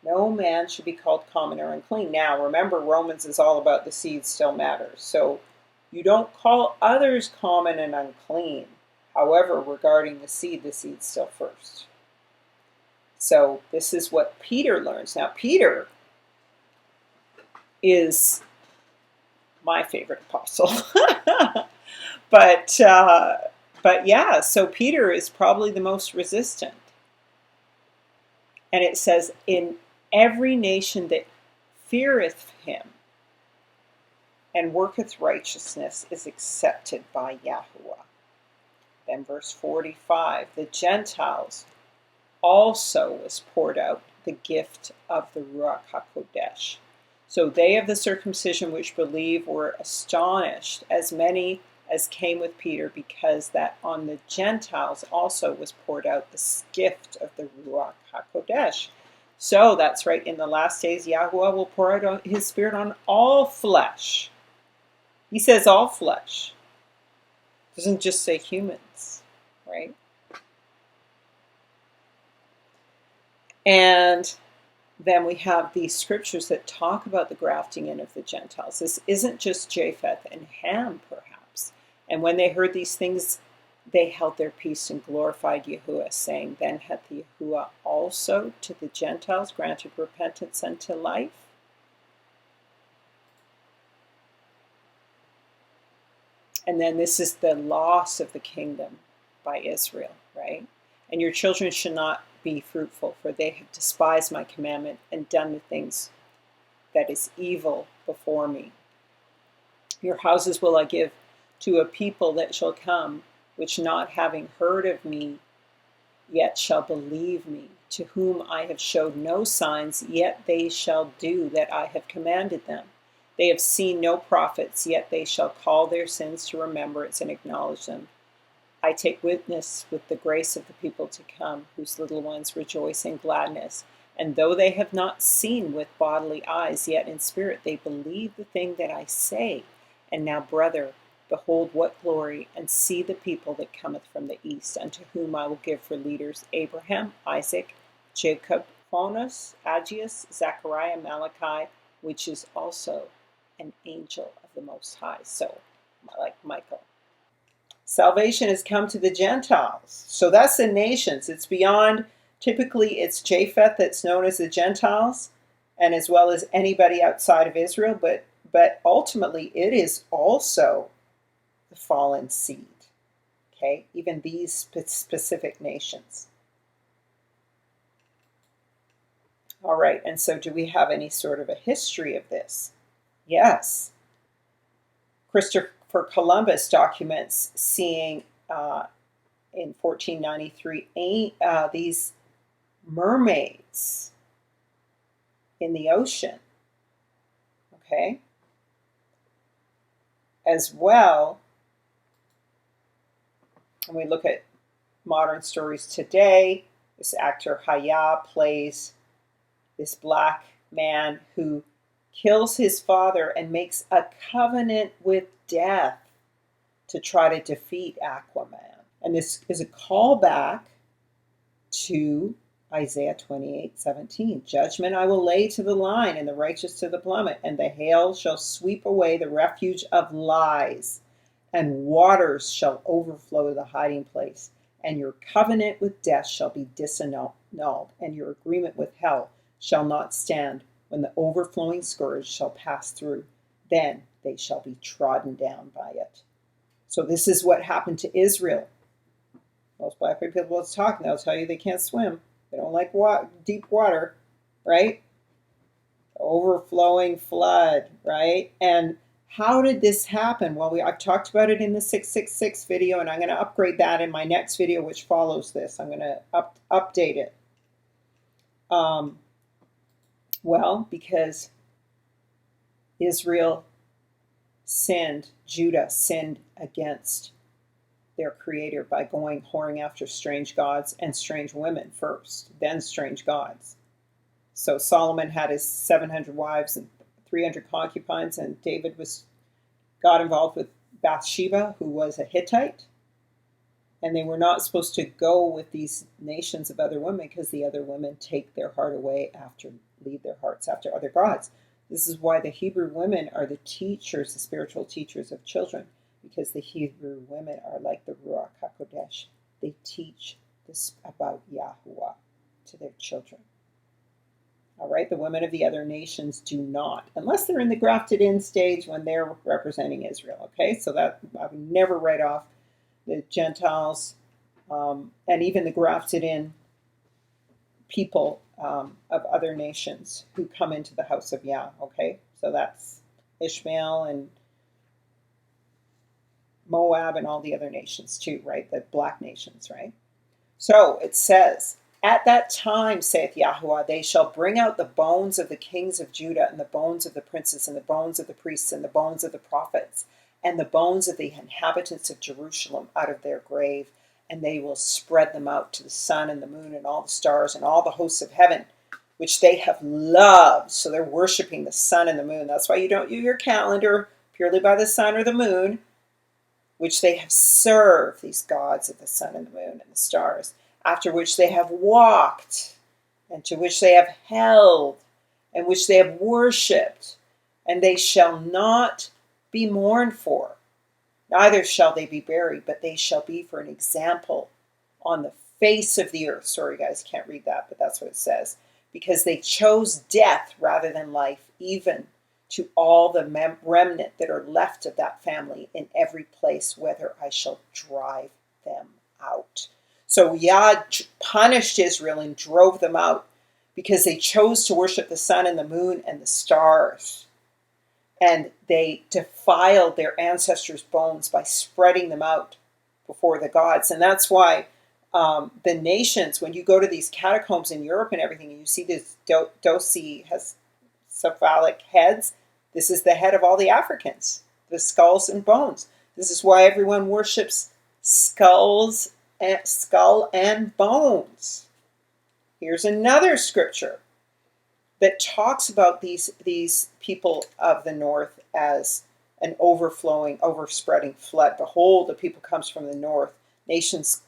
No man should be called common or unclean. Now, remember, Romans is all about the seed still matters. So you don't call others common and unclean. However, regarding the seed's still first. So this is what Peter learns. Now, Peter is my favorite apostle. But yeah, so Peter is probably the most resistant. And it says, in every nation that feareth him and worketh righteousness is accepted by Yahua. Then verse 45, the Gentiles also was poured out the gift of the Ruach HaKodesh. So they of the circumcision which believe were astonished, as many as came with Peter, because that on the Gentiles also was poured out the gift of the Ruach HaKodesh. So that's right, in the last days Yahua will pour out his spirit on all flesh. He says all flesh. Doesn't just say humans, right? And then we have these scriptures that talk about the grafting in of the Gentiles. This isn't just Japheth and Ham, perhaps. And when they heard these things, they held their peace and glorified Yahua, saying, then hath Yahua also to the Gentiles granted repentance unto life. And then this is the loss of the kingdom by Israel, right? And your children shall not be fruitful, for they have despised my commandment and done the things that is evil before me. Your houses will I give to a people that shall come, which not having heard of me, yet shall believe me, to whom I have showed no signs, yet they shall do that I have commanded them. They have seen no prophets, yet they shall call their sins to remembrance and acknowledge them. I take witness with the grace of the people to come, whose little ones rejoice in gladness. And though they have not seen with bodily eyes, yet in spirit they believe the thing that I say. And now, brother, behold what glory, and see the people that cometh from the east, unto whom I will give for leaders Abraham, Isaac, Jacob, Cronus, Agius, Zechariah, Malachi, which is also an angel of the Most High. So, like Michael. Salvation has come to the Gentiles. So that's the nations. It's beyond, typically it's Japheth that's known as the Gentiles, and as well as anybody outside of Israel, but ultimately it is also the fallen seed. Okay, even these specific nations. All right, and so do we have any sort of a history of this? Yes. Christopher Columbus documents seeing in 1493 these mermaids in the ocean. Okay. As well, when we look at modern stories today, this actor Haya plays this black man who kills his father and makes a covenant with death to try to defeat Aquaman. And this is a callback to Isaiah 28:17. Judgment I will lay to the line, and the righteous to the plummet, and the hail shall sweep away the refuge of lies, and waters shall overflow the hiding place. And your covenant with death shall be disannulled, and your agreement with hell shall not stand. When the overflowing scourge shall pass through, then they shall be trodden down by it. So this is what happened to Israel. Most black people will talk, and they'll tell you they can't swim. They don't like deep water, right? Overflowing flood, right? And how did this happen? Well, I've talked about it in the 666 video, and I'm going to upgrade that in my next video, which follows this. I'm going to update it. Well, because Israel sinned, Judah sinned against their creator by whoring after strange gods and strange women first, then strange gods. So Solomon had his 700 wives and 300 concubines, and David got involved with Bathsheba, who was a Hittite. And they were not supposed to go with these nations of other women because the other women take their heart away lead their hearts after other gods. This is why the Hebrew women are the teachers, the spiritual teachers of children, because the Hebrew women are like the Ruach HaKodesh. They teach this about Yahua to their children. All right, the women of the other nations do not, unless they're in the grafted in stage when they're representing Israel. Okay, so that I would never write off the Gentiles and even the grafted in people of other nations who come into the house of Yah. Okay, so that's Ishmael and Moab and all the other nations too, right? The black nations, right? So it says, at that time, saith Yahua, they shall bring out the bones of the kings of Judah, and the bones of the princes, and the bones of the priests, and the bones of the prophets, and the bones of the inhabitants of Jerusalem out of their grave, and they will spread them out to the sun and the moon and all the stars and all the hosts of heaven, which they have loved. So they're worshiping the sun and the moon. That's why you don't use your calendar purely by the sun or the moon, which they have served, these gods of the sun and the moon and the stars, after which they have walked, and to which they have held, and which they have worshipped, and they shall not be mourned for, neither shall they be buried, but they shall be for an example on the face of the earth. Sorry guys, can't read that, but that's what it says. Because they chose death rather than life, even to all the remnant that are left of that family in every place, whither I shall drive them out. So Yah punished Israel and drove them out because they chose to worship the sun and the moon and the stars. And they defiled their ancestors' bones by spreading them out before the gods. And that's why the nations, when you go to these catacombs in Europe and everything, and you see this dosi has cephalic heads, this is the head of all the Africans, the skulls and bones. This is why everyone worships skull and bones. Here's another scripture that talks about these people of the north as an overflowing, overspreading flood. Behold, the people comes from the north. Nations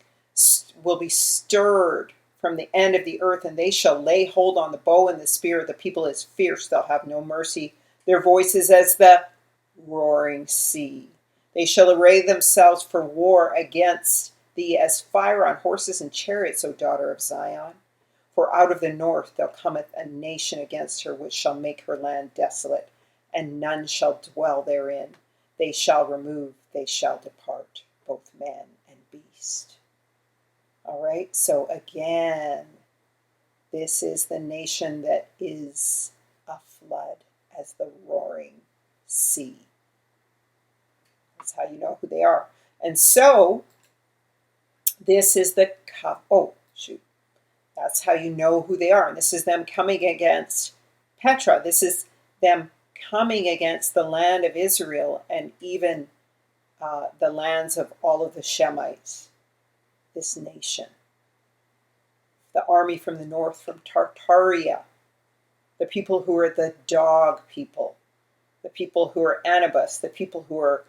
will be stirred from the end of the earth, and they shall lay hold on the bow and the spear. The people is fierce, they'll have no mercy. Their voices as the roaring sea. They shall array themselves for war against thee as fire on horses and chariots, O daughter of Zion. For out of the north there cometh a nation against her, which shall make her land desolate, and none shall dwell therein. They shall remove, they shall depart, both man and beast. All right, so again, this is the nation that is a flood as the roaring sea. That's how you know who they are. And so, this is the, that's how you know who they are. And this is them coming against Petra. This is them coming against the land of Israel and even the lands of all of the Shemites, this nation. The army from the north, from Tartaria, the people who are the dog people, the people who are Anubis, the people who are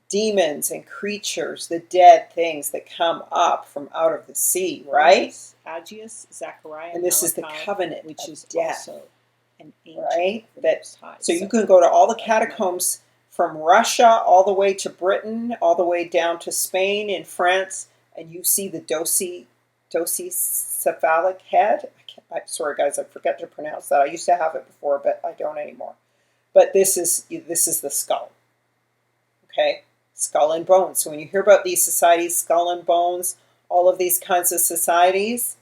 demons and creatures, the dead things that come up from out of the sea, right? Agius, Zechariah, and this is the covenant which of is death, also an angel, right? That so so you can go to all the catacombs from Russia all the way to Britain, all the way down to Spain and France, and you see the docephalic head. Sorry guys, I forget to pronounce that. I used to have it before, but I don't anymore. But this is the skull. Okay, skull and bones. So when you hear about these societies, skull and bones, all of these kinds of societies,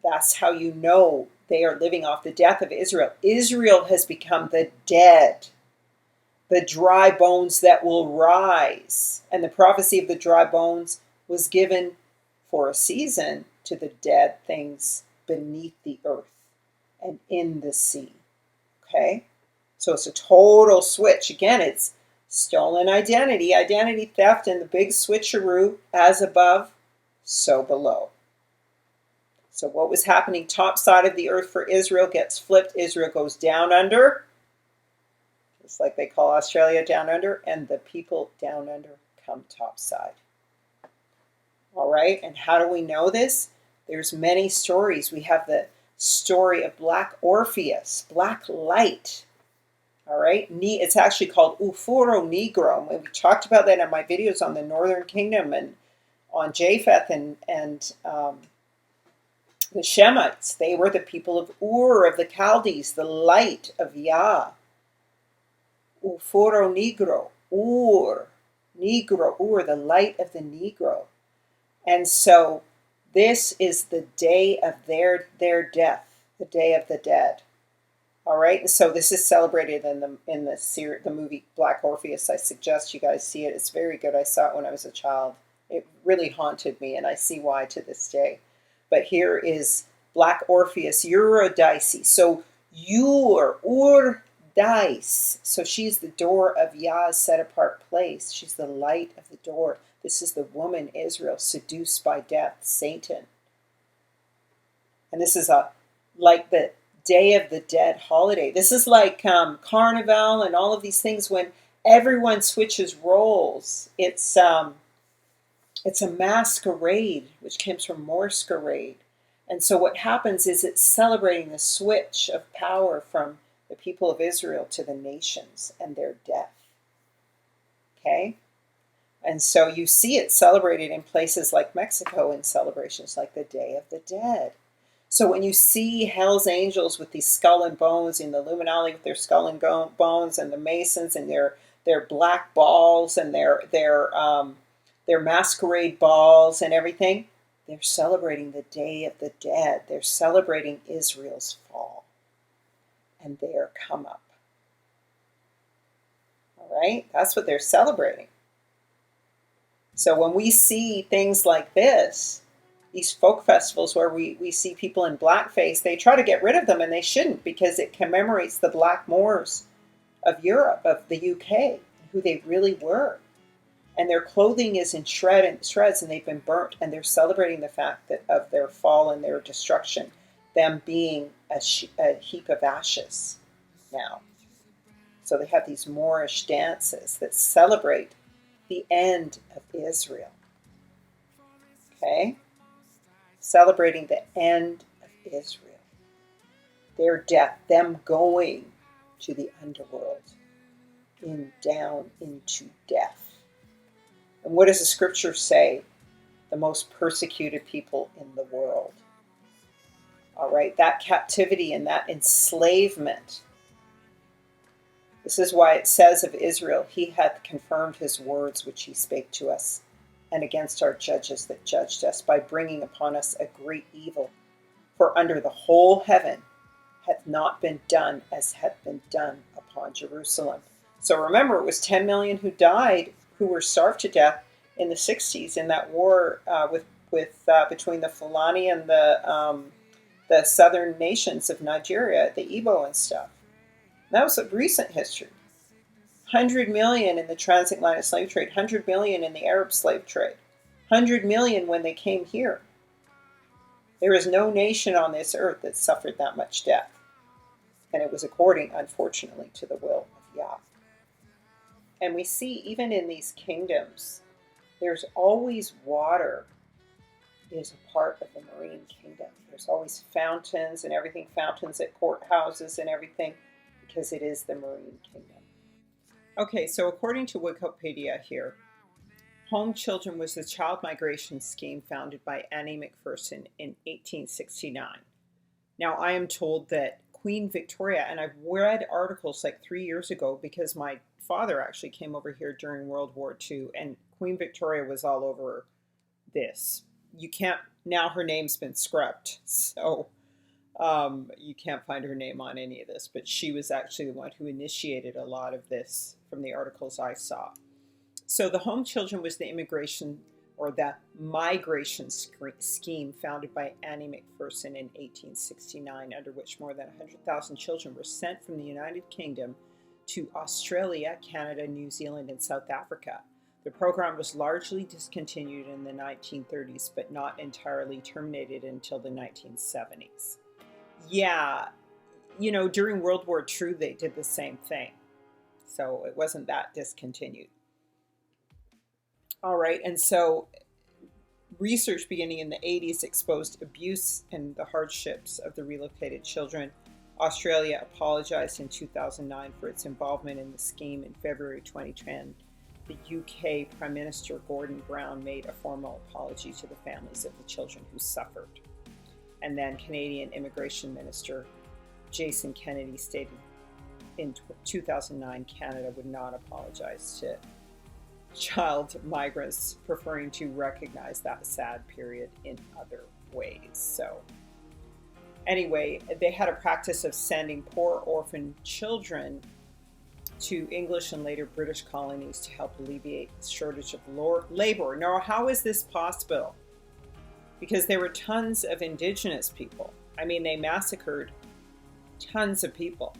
that's how you know they are living off the death of Israel. Israel has become the dead, the dry bones that will rise. And the prophecy of the dry bones was given for a season to the dead things beneath the earth and in the sea. Okay? So it's a total switch. Again, it's stolen identity, identity theft, and the big switcheroo, as above, so below. So what was happening top side of the earth for Israel gets flipped. Israel goes down under, just like they call Australia down under, and the people down under come top side. All right, and how do we know this? There's many stories. We have the story of Black Orpheus, Black Light. All right, it's actually called Ufuro Negro. We talked about that in my videos on the Northern Kingdom and on Japheth and the Shemites. They were the people of Ur, of the Chaldees, the light of Yah. Ufuro Negro, Ur, Negro, Ur, the light of the Negro. And so this is the day of their death, the day of the dead. All right, and so this is celebrated in the movie Black Orpheus. I suggest you guys see it. It's very good. I saw it when I was a child. It really haunted me, and I see why to this day. But here is Black Orpheus, Eurydice. So Ur-dice. So she's the door of Yah's set-apart place. She's the light of the door. This is the woman Israel, seduced by death, Satan. And this is like the Day of the Dead holiday. This is like Carnival and all of these things when everyone switches roles. It's a masquerade, which comes from masquerade. And so what happens is it's celebrating the switch of power from the people of Israel to the nations and their death. Okay? And so you see it celebrated in places like Mexico in celebrations like the Day of the Dead. So when you see Hell's Angels with these skull and bones, in the Illuminati with their skull and bones, and the Masons and their black balls and their masquerade balls and everything, they're celebrating the Day of the Dead. They're celebrating Israel's fall and their come up. All right, that's what they're celebrating. So when we see things like this, these folk festivals where we see people in blackface, they try to get rid of them, and they shouldn't, because it commemorates the Black Moors of Europe, of the UK, who they really were. And their clothing is in shreds, and they've been burnt, and they're celebrating the fact that of their fall and their destruction, them being a heap of ashes now. So they have these Moorish dances that celebrate the end of Israel. Okay? celebrating the end of Israel. Their death, them going to the underworld, down into death. And what does the scripture say? The most persecuted people in the world. All right, that captivity and that enslavement. This is why it says of Israel, he hath confirmed his words which he spake to us, and against our judges that judged us, by bringing upon us a great evil. For under the whole heaven hath not been done as hath been done upon Jerusalem. So remember, it was 10 million who died, who were starved to death in the 60s in that war between the Fulani and the southern nations of Nigeria, the Igbo and stuff. And that was a recent history. 100 million in the transatlantic slave trade, 100 million in the Arab slave trade, 100 million when they came here. There is no nation on this earth that suffered that much death. And it was according, unfortunately, to the will of Yah. And we see even in these kingdoms, there's always water is a part of the marine kingdom. There's always fountains and everything, fountains at courthouses and everything, because it is the marine kingdom. Okay, so according to Wikipedia here, Home Children was the child migration scheme founded by Annie McPherson in 1869. Now, I am told that Queen Victoria, and I've read articles like 3 years ago because my father actually came over here during World War II, and Queen Victoria was all over this. You can't, now her name's been scrubbed, so you can't find her name on any of this, but she was actually the one who initiated a lot of this from the articles I saw. So the Home Children was the immigration or the migration scheme founded by Annie McPherson in 1869, under which more than 100,000 children were sent from the United Kingdom to Australia, Canada, New Zealand, and South Africa. The program was largely discontinued in the 1930s, but not entirely terminated until the 1970s. Yeah, you know, during World War II, they did the same thing. So it wasn't that discontinued. All right, and so research beginning in the 80s exposed abuse and the hardships of the relocated children. Australia apologized in 2009 for its involvement in the scheme. In February 2010, the UK Prime Minister Gordon Brown made a formal apology to the families of the children who suffered. And then Canadian Immigration Minister Jason Kennedy stated in 2009 Canada would not apologize to child migrants, preferring to recognize that sad period in other ways. So anyway, they had a practice of sending poor orphan children to English and later British colonies to help alleviate the shortage of labor. Now, how is this possible? Because there were tons of indigenous people. I mean, they massacred tons of people,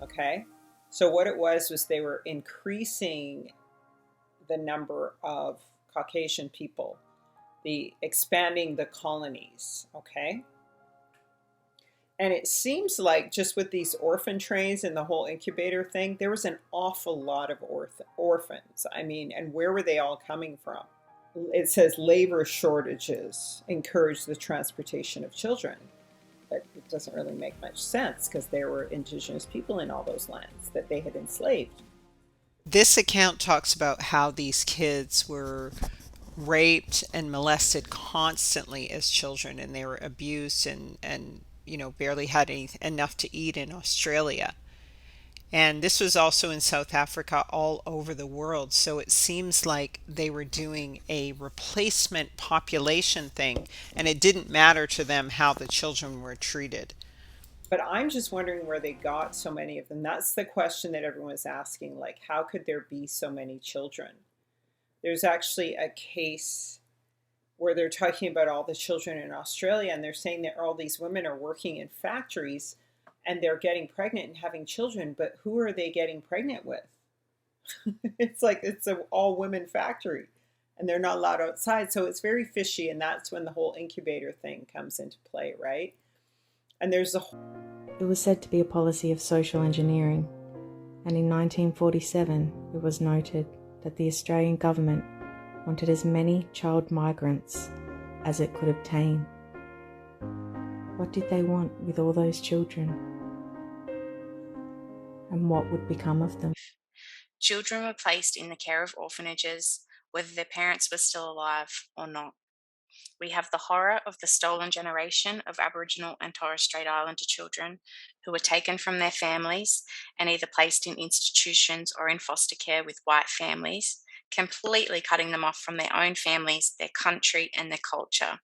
okay? So what it was they were increasing the number of Caucasian people, expanding the colonies, okay? And it seems like just with these orphan trains and the whole incubator thing, there was an awful lot of orphans. I mean, and where were they all coming from? It says labor shortages encourage the transportation of children. But it doesn't really make much sense because there were indigenous people in all those lands that they had enslaved. This account talks about how these kids were raped and molested constantly as children, and they were abused and barely had enough to eat in Australia. And this was also in South Africa, all over the world. So it seems like they were doing a replacement population thing, and it didn't matter to them how the children were treated. But I'm just wondering where they got so many of them. That's the question that everyone was asking, like, how could there be so many children? There's actually a case where they're talking about all the children in Australia, and they're saying that all these women are working in factories and they're getting pregnant and having children, but who are they getting pregnant with? It's like it's an all-women factory, and they're not allowed outside. So it's very fishy, and that's when the whole incubator thing comes into play, right? And there's the whole... It was said to be a policy of social engineering, and in 1947 it was noted that the Australian government wanted as many child migrants as it could obtain What did they want with all those children? And what would become of them? Children were placed in the care of orphanages, whether their parents were still alive or not. We have the horror of the stolen generation of Aboriginal and Torres Strait Islander children who were taken from their families and either placed in institutions or in foster care with white families, completely cutting them off from their own families, their country, and their culture.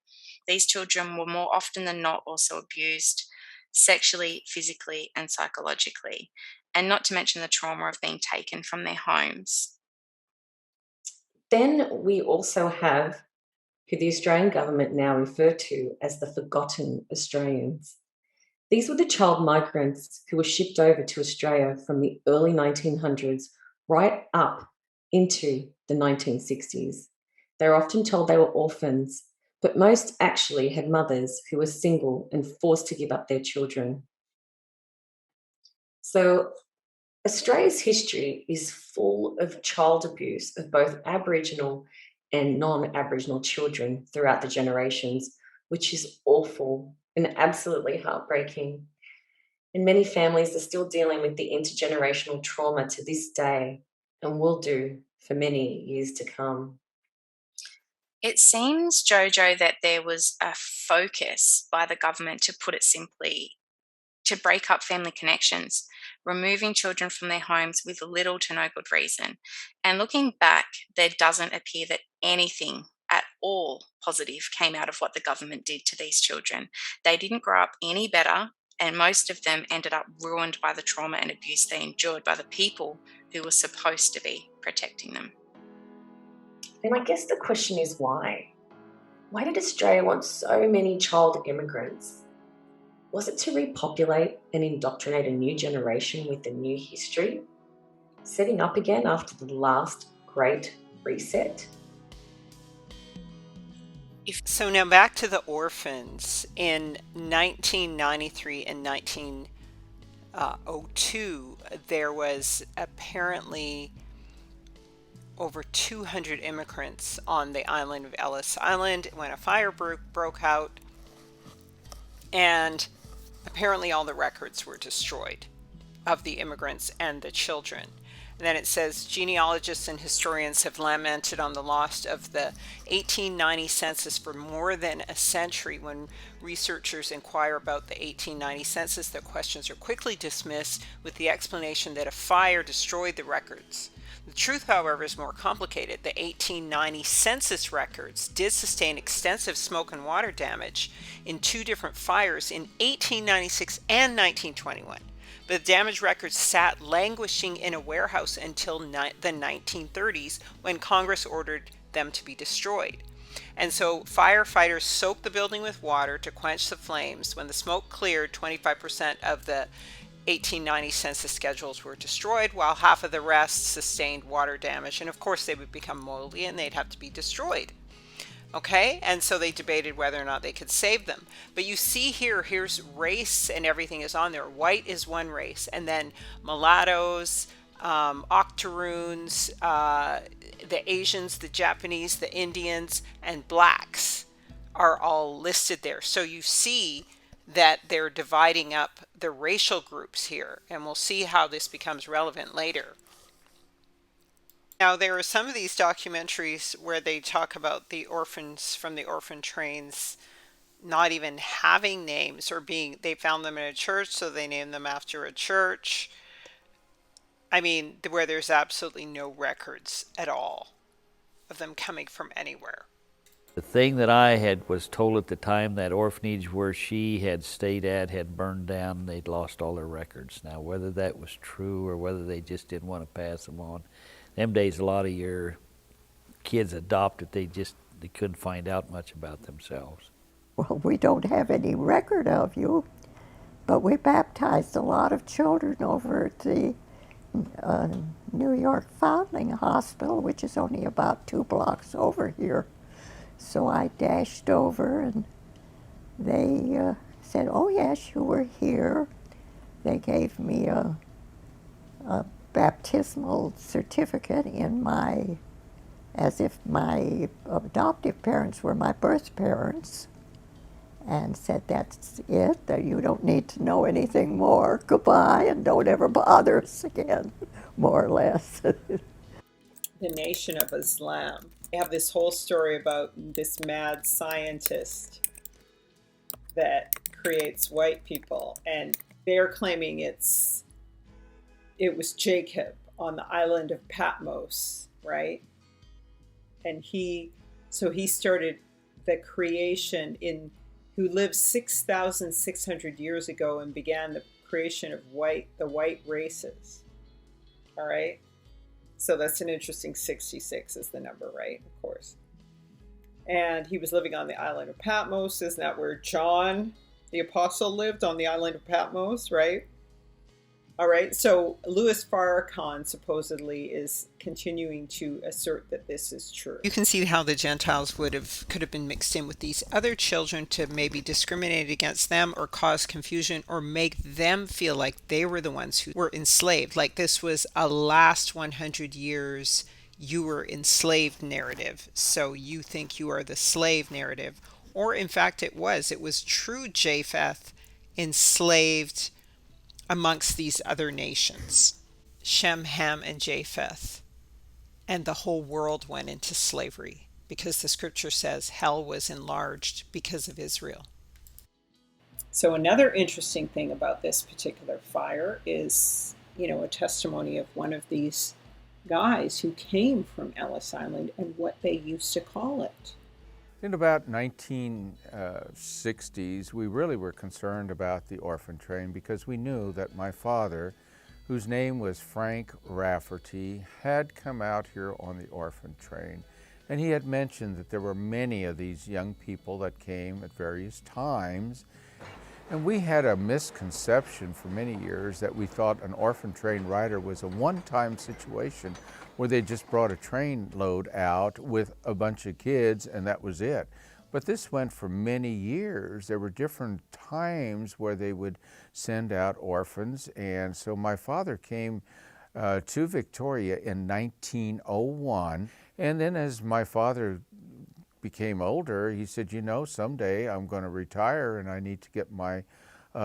These children were more often than not also abused sexually, physically, and psychologically, and not to mention the trauma of being taken from their homes. Then we also have who the Australian government now refer to as the forgotten Australians. These were the child migrants who were shipped over to Australia from the early 1900s right up into the 1960s. They're often told they were orphans, but most actually had mothers who were single and forced to give up their children. So Australia's history is full of child abuse of both Aboriginal and non-Aboriginal children throughout the generations, which is awful and absolutely heartbreaking. And many families are still dealing with the intergenerational trauma to this day and will do for many years to come. It seems, Jojo, that there was a focus by the government, to put it simply, to break up family connections, removing children from their homes with little to no good reason. And looking back, there doesn't appear that anything at all positive came out of what the government did to these children. They didn't grow up any better, and most of them ended up ruined by the trauma and abuse they endured by the people who were supposed to be protecting them. And I guess the question is why? Why did Australia want so many child immigrants? Was it to repopulate and indoctrinate a new generation with a new history? Setting up again after the last great reset? So now back to the orphans. In 1993 and 1902, there was apparently over 200 immigrants on the island of Ellis Island when a fire broke out, and apparently all the records were destroyed of the immigrants and the children. And then it says, genealogists and historians have lamented on the loss of the 1890 census for more than a century. When researchers inquire about the 1890 census, their questions are quickly dismissed with the explanation that a fire destroyed the records. The truth, however, is more complicated. The 1890 census records did sustain extensive smoke and water damage in two different fires in 1896 and 1921. But the damaged records sat languishing in a warehouse until the 1930s, when Congress ordered them to be destroyed. And so firefighters soaked the building with water to quench the flames. When the smoke cleared, 25% of the 1890 census schedules were destroyed, while half of the rest sustained water damage. And of course they would become moldy and they'd have to be destroyed. Okay, and so they debated whether or not they could save them. But you see here's race and everything is on there. White is one race, and then mulattoes, octoroons, the Asians, the Japanese, the Indians, and blacks are all listed there. So you see that they're dividing up the racial groups here, and we'll see how this becomes relevant later. Now, there are some of these documentaries where they talk about the orphans from the orphan trains not even having names, or they found them in a church, so they named them after a church. I mean, where there's absolutely no records at all of them coming from anywhere. The thing that I was told at the time, that orphanage where she had stayed at had burned down. They'd lost all their records. Now, whether that was true or whether they just didn't want to pass them on, them days a lot of your kids adopted, they couldn't find out much about themselves. Well, we don't have any record of you, but we baptized a lot of children over at the New York Foundling Hospital, which is only about 2 blocks over here. So I dashed over, and they said, "Oh yes, you were here." They gave me a baptismal certificate as if my adoptive parents were my birth parents. and said, that's it, that you don't need to know anything more. Goodbye, and don't ever bother us again, more or less. The Nation of Islam. They have this whole story about this mad scientist that creates white people, and they're claiming it was Jacob on the island of Patmos, right? And he started the creation who lived 6,600 years ago and began the creation of the white races. All right. So that's an interesting 66 is the number, right? Of course. And he was living on the island of Patmos. Isn't that where John the Apostle lived, on the island of Patmos, right? All right, so Louis Farrakhan supposedly is continuing to assert that this is true. You can see how the Gentiles could have been mixed in with these other children to maybe discriminate against them or cause confusion or make them feel like they were the ones who were enslaved. Like this was a last 100 years you were enslaved narrative. So you think you are the slave narrative. Or in fact it was true Japheth enslaved amongst these other nations, Shem, Ham, and Japheth, and the whole world went into slavery because the scripture says hell was enlarged because of Israel. So another interesting thing about this particular fire is, a testimony of one of these guys who came from Ellis Island and what they used to call it. In about 1960s, we really were concerned about the orphan train because we knew that my father, whose name was Frank Rafferty, had come out here on the orphan train. And he had mentioned that there were many of these young people that came at various times. And we had a misconception for many years that we thought an orphan train rider was a one-time situation where they just brought a train load out with a bunch of kids and that was it. But this went for many years. There were different times where they would send out orphans, and so my father came to Victoria in 1901, and then as my father became older, he said, someday I'm going to retire and I need to get my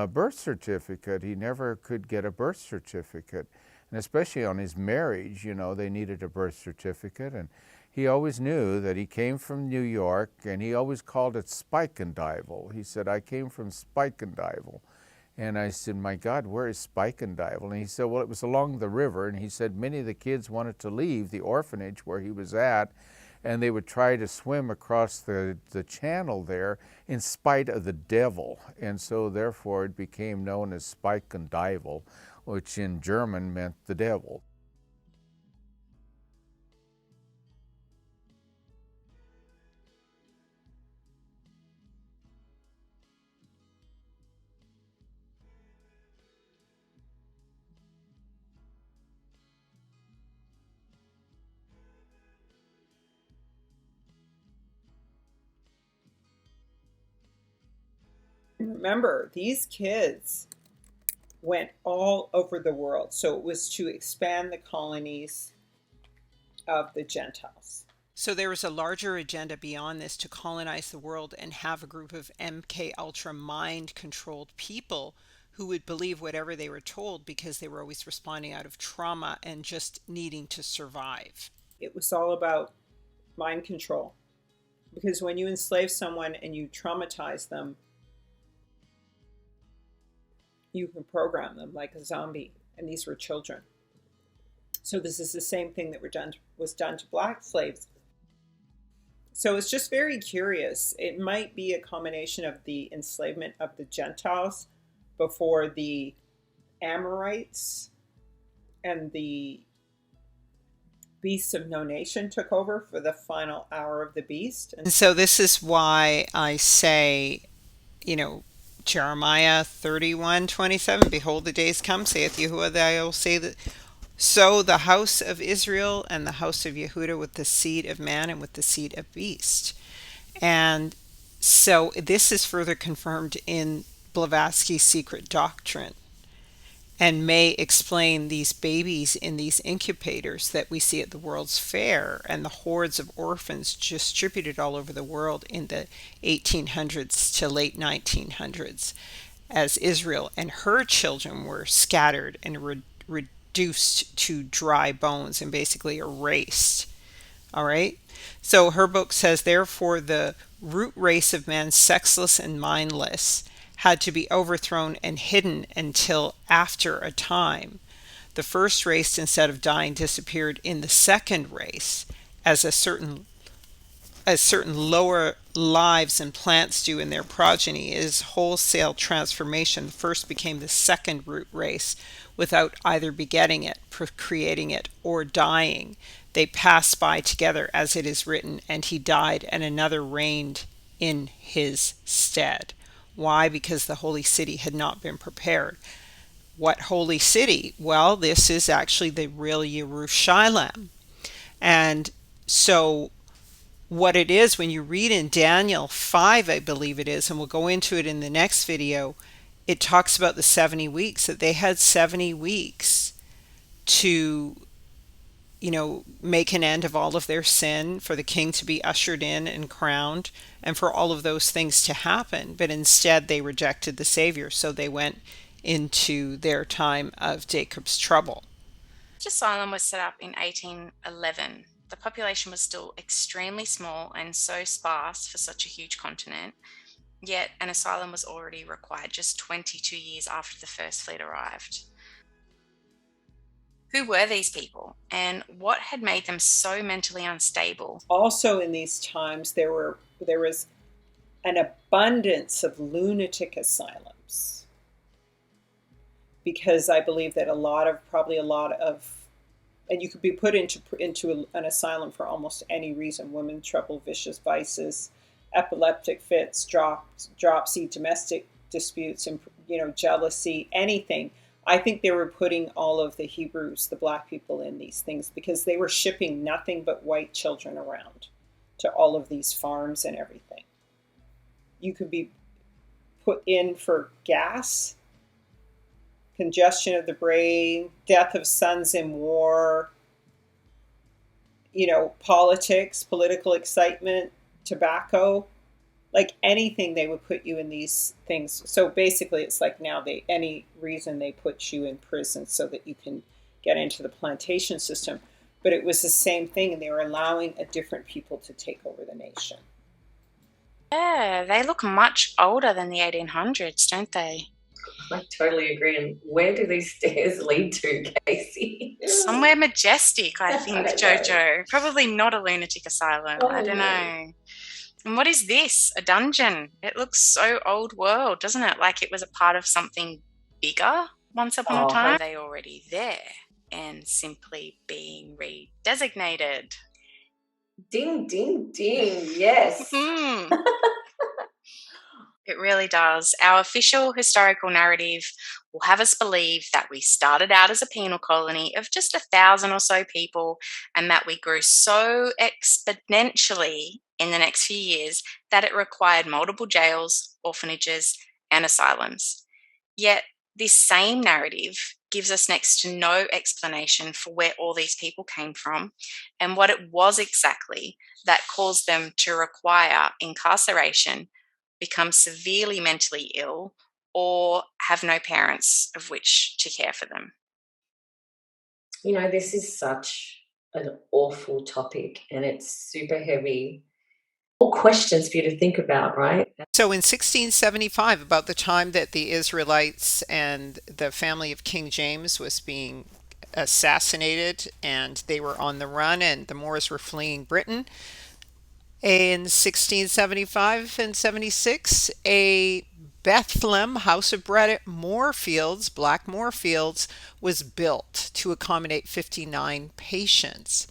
birth certificate. He never could get a birth certificate. And especially on his marriage, they needed a birth certificate. And he always knew that he came from New York, and he always called it Spikendival. He said, I came from Spikendival. And I said, my God, where is Spikendival? And he said, well, it was along the river. And he said many of the kids wanted to leave the orphanage where he was at, and they would try to swim across the channel there in spite of the devil. And so therefore it became known as Spikendival, which in German meant the devil. Remember, these kids went all over the world. So it was to expand the colonies of the Gentiles. So there was a larger agenda beyond this to colonize the world and have a group of MK Ultra mind-controlled people who would believe whatever they were told because they were always responding out of trauma and just needing to survive. It was all about mind control. Because when you enslave someone and you traumatize them, you can program them like a zombie, and these were children. So this is the same thing that was done to black slaves. So it's just very curious. It might be a combination of the enslavement of the Gentiles before the Amorites and the beasts of no nation took over for the final hour of the beast. And so this is why I say, Jeremiah 31:27, behold, the days come, saith Yahua, that I will say that so the house of Israel and the house of Yehuda with the seed of man and with the seed of beast. And so this is further confirmed in Blavatski's secret doctrine. and may explain these babies in these incubators that we see at the World's Fair and the hordes of orphans distributed all over the world in the 1800s to late 1900s, as Israel and her children were scattered and reduced to dry bones and basically erased. All right. So her book says, therefore, the root race of man, sexless and mindless, had to be overthrown and hidden until after a time. The first race, instead of dying, disappeared in the second race, as certain lower lives and plants do in their progeny. It is wholesale transformation. The first became the second root race without either begetting it, procreating it, or dying. They passed by together, as it is written, and he died, and another reigned in his stead. Why? Because the holy city had not been prepared. What holy city? Well, this is actually the real Jerusalem. And so what it is, when you read in Daniel 5, I believe it is, and we'll go into it in the next video, it talks about the 70 weeks, that they had 70 weeks to, make an end of all of their sin, for the king to be ushered in and crowned, and for all of those things to happen. But instead, they rejected the Savior, so they went into their time of Jacob's trouble. Asylum was set up in 1811. The population was still extremely small and so sparse for such a huge continent, yet an asylum was already required just 22 years after the first fleet arrived. Who were these people, and what had made them so mentally unstable? Also in these times, there was an abundance of lunatic asylums, because I believe that a lot of, and you could be put into an asylum for almost any reason: women trouble, vicious vices, epileptic fits, dropsy, domestic disputes, and jealousy, anything. I think they were putting all of the Hebrews, the black people, in these things because they were shipping nothing but white children around to all of these farms and everything. You could be put in for gas, congestion of the brain, death of sons in war, politics, political excitement, tobacco, like anything. They would put you in these things. So basically it's like now any reason they put you in prison so that you can get into the plantation system. But it was the same thing, and they were allowing a different people to take over the nation. Yeah, they look much older than the 1800s, don't they? I totally agree. And where do these stairs lead to, Casey? Somewhere majestic, I think, Jojo. Probably not a lunatic asylum. I don't know. And what is this? A dungeon? It looks so old world, doesn't it? Like it was a part of something bigger once upon a time. Are they already there and simply being redesignated? Ding, ding, ding. Yes. It really does. Our official historical narrative will have us believe that we started out as a penal colony of just 1,000 or so people, and that we grew so exponentially in the next few years that it required multiple jails, orphanages, and asylums. Yet this same narrative gives us next to no explanation for where all these people came from and what it was exactly that caused them to require incarceration, become severely mentally ill, or have no parents of which to care for them. This is such an awful topic, and it's super heavy. All questions for you to think about, right? So in 1675, about the time that the Israelites and the family of King James was being assassinated and they were on the run and the Moors were fleeing Britain, in 1675 and 76, a Bethlehem house of bread at Moorfields, Black Moorfields, was built to accommodate 59 patients.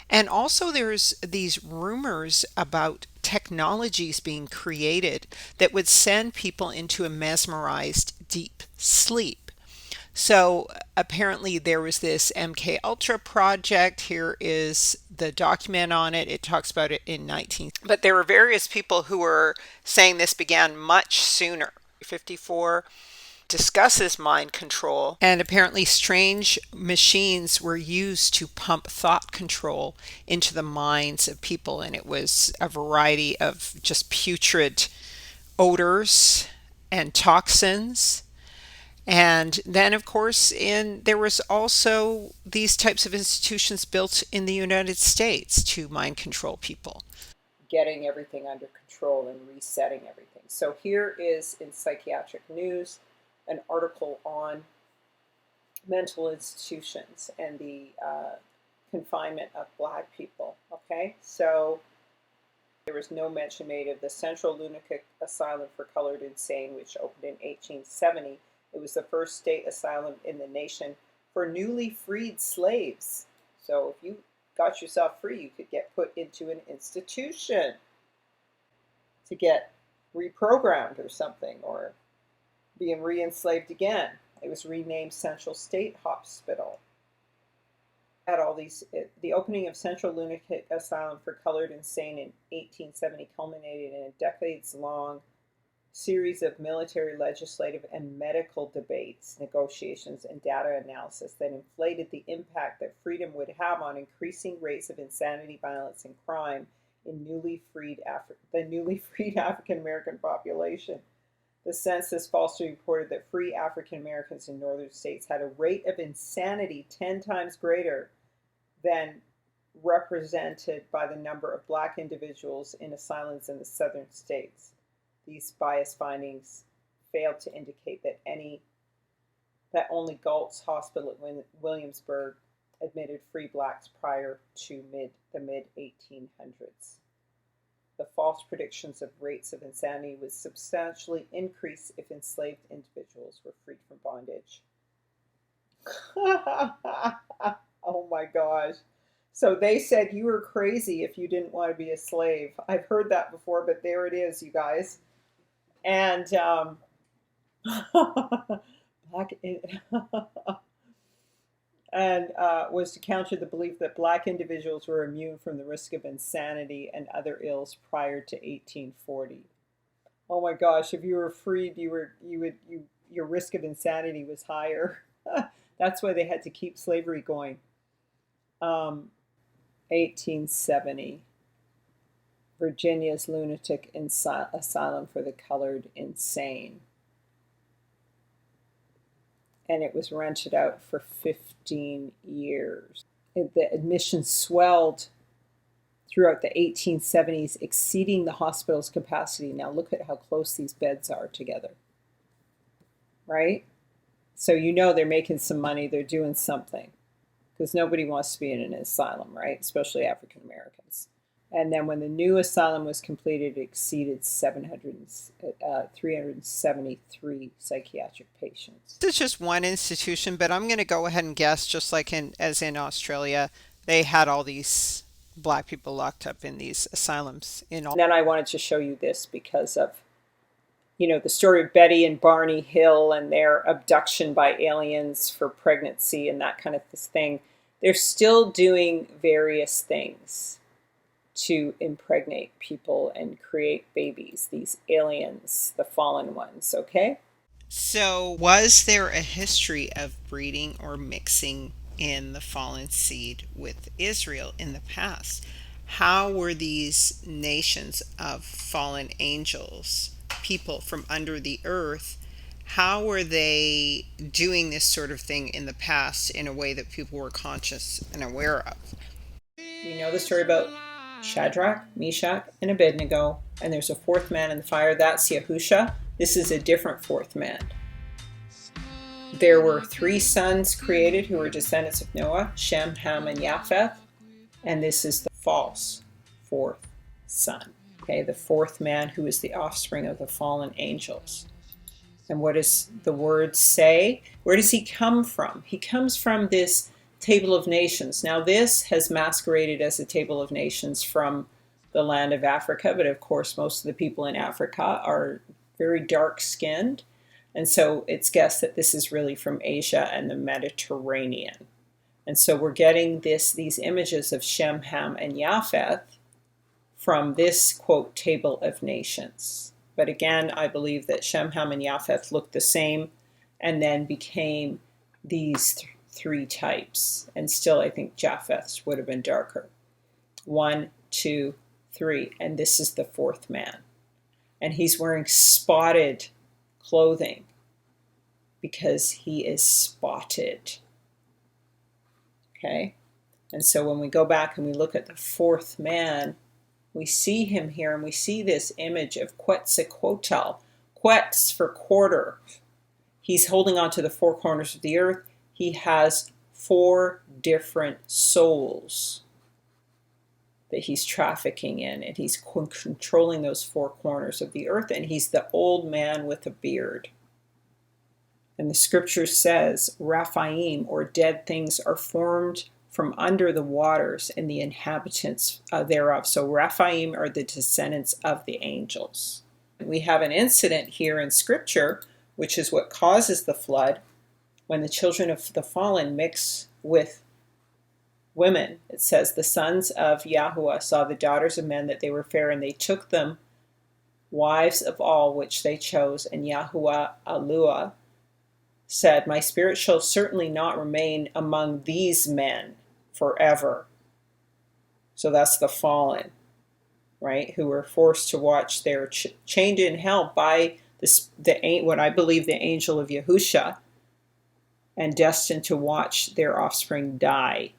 And also there's these rumors about technologies being created that would send people into a mesmerized deep sleep. So apparently there was this MK Ultra project. Here is the document on it. It talks about it in 19. But there were various people who were saying this began much sooner. 54 discusses mind control. And apparently strange machines were used to pump thought control into the minds of people. And it was a variety of just putrid odors and toxins. And then, of course, there was also these types of institutions built in the United States to mind control people. Getting everything under control and resetting everything. So here is in Psychiatric News an article on mental institutions and the confinement of Black people. Okay, so there was no mention made of the Central Lunatic Asylum for Colored Insane, which opened in 1870. It was the first state asylum in the nation for newly freed slaves. So if you got yourself free, you could get put into an institution to get reprogrammed or something, or being re-enslaved again. It was renamed Central State Hospital. At all these, the opening of Central Lunatic Asylum for Colored Insane in 1870 culminated in a decades-long series of military, legislative, and medical debates, negotiations, and data analysis that inflated the impact that freedom would have on increasing rates of insanity, violence, and crime in the newly freed African American population. The census falsely reported that free African Americans in northern states had a rate of insanity 10 times greater than represented by the number of Black individuals in asylums in the southern states. These bias findings failed to indicate that only Galt's Hospital at Williamsburg admitted free Blacks prior to the mid-1800s. The false predictions of rates of insanity would substantially increase if enslaved individuals were freed from bondage. Oh my gosh. So they said you were crazy if you didn't want to be a slave. I've heard that before, but there it is, you guys. And was to counter the belief that Black individuals were immune from the risk of insanity and other ills prior to 1840. Oh my gosh! If you were freed, your risk of insanity was higher. That's why they had to keep slavery going. 1870. Virginia's Lunatic Asylum for the Colored Insane. And it was rented out for 15 years. The admissions swelled throughout the 1870s, exceeding the hospital's capacity. Now look at how close these beds are together, right? So you know they're making some money, they're doing something, because nobody wants to be in an asylum, right? Especially African Americans. And then when the new asylum was completed, it exceeded 373 psychiatric patients. This is just one institution, but I'm going to go ahead and guess, just like as in Australia, they had all these Black people locked up in these asylums. And then I wanted to show you this because of, the story of Betty and Barney Hill and their abduction by aliens for pregnancy and that kind of thing. They're still doing various things to impregnate people and create babies, these aliens, the fallen ones, okay? So was there a history of breeding or mixing in the fallen seed with Israel in the past? How were these nations of fallen angels, people from under the earth, how were they doing this sort of thing in the past in a way that people were conscious and aware of? We know the story about Shadrach, Meshach, and Abednego, and there's a fourth man in the fire. That's Yahusha. This is a different fourth man. There were 3 sons created who were descendants of Noah, Shem, Ham, and Japheth, and this is the false fourth son. Okay, the fourth man who is the offspring of the fallen angels. And what does the word say? Where does he come from? He comes from this Table of Nations. Now this has masqueraded as a Table of Nations from the land of Africa, but of course most of the people in Africa are very dark-skinned, and so it's guessed that this is really from Asia and the Mediterranean. And so we're getting these images of Shem, Ham, and Japheth from this, quote, Table of Nations. But again, I believe that Shem, Ham, and Japheth look the same and then became these three types. And still, I think Japheth's would have been darker. 1, 2, 3. And this is the fourth man. And he's wearing spotted clothing because he is spotted. Okay? And so when we go back and we look at the fourth man, we see him here, and we see this image of Quetzalcoatl. Quetz for quarter. He's holding on to the four corners of the earth. He has 4 different souls that he's trafficking in, and he's controlling those 4 corners of the earth, and he's the old man with a beard. And the scripture says, Raphaim, or dead things, are formed from under the waters, and the inhabitants thereof. So Raphaim are the descendants of the angels. We have an incident here in scripture, which is what causes the flood, when the children of the fallen mix with women. It says, the sons of Yahua saw the daughters of men that they were fair, and they took them wives of all which they chose. And Yahua Alua said, my spirit shall certainly not remain among these men forever. So that's the fallen, right, who were forced to watch their chained in hell by what I believe the angel of Yahusha, and destined to watch their offspring die.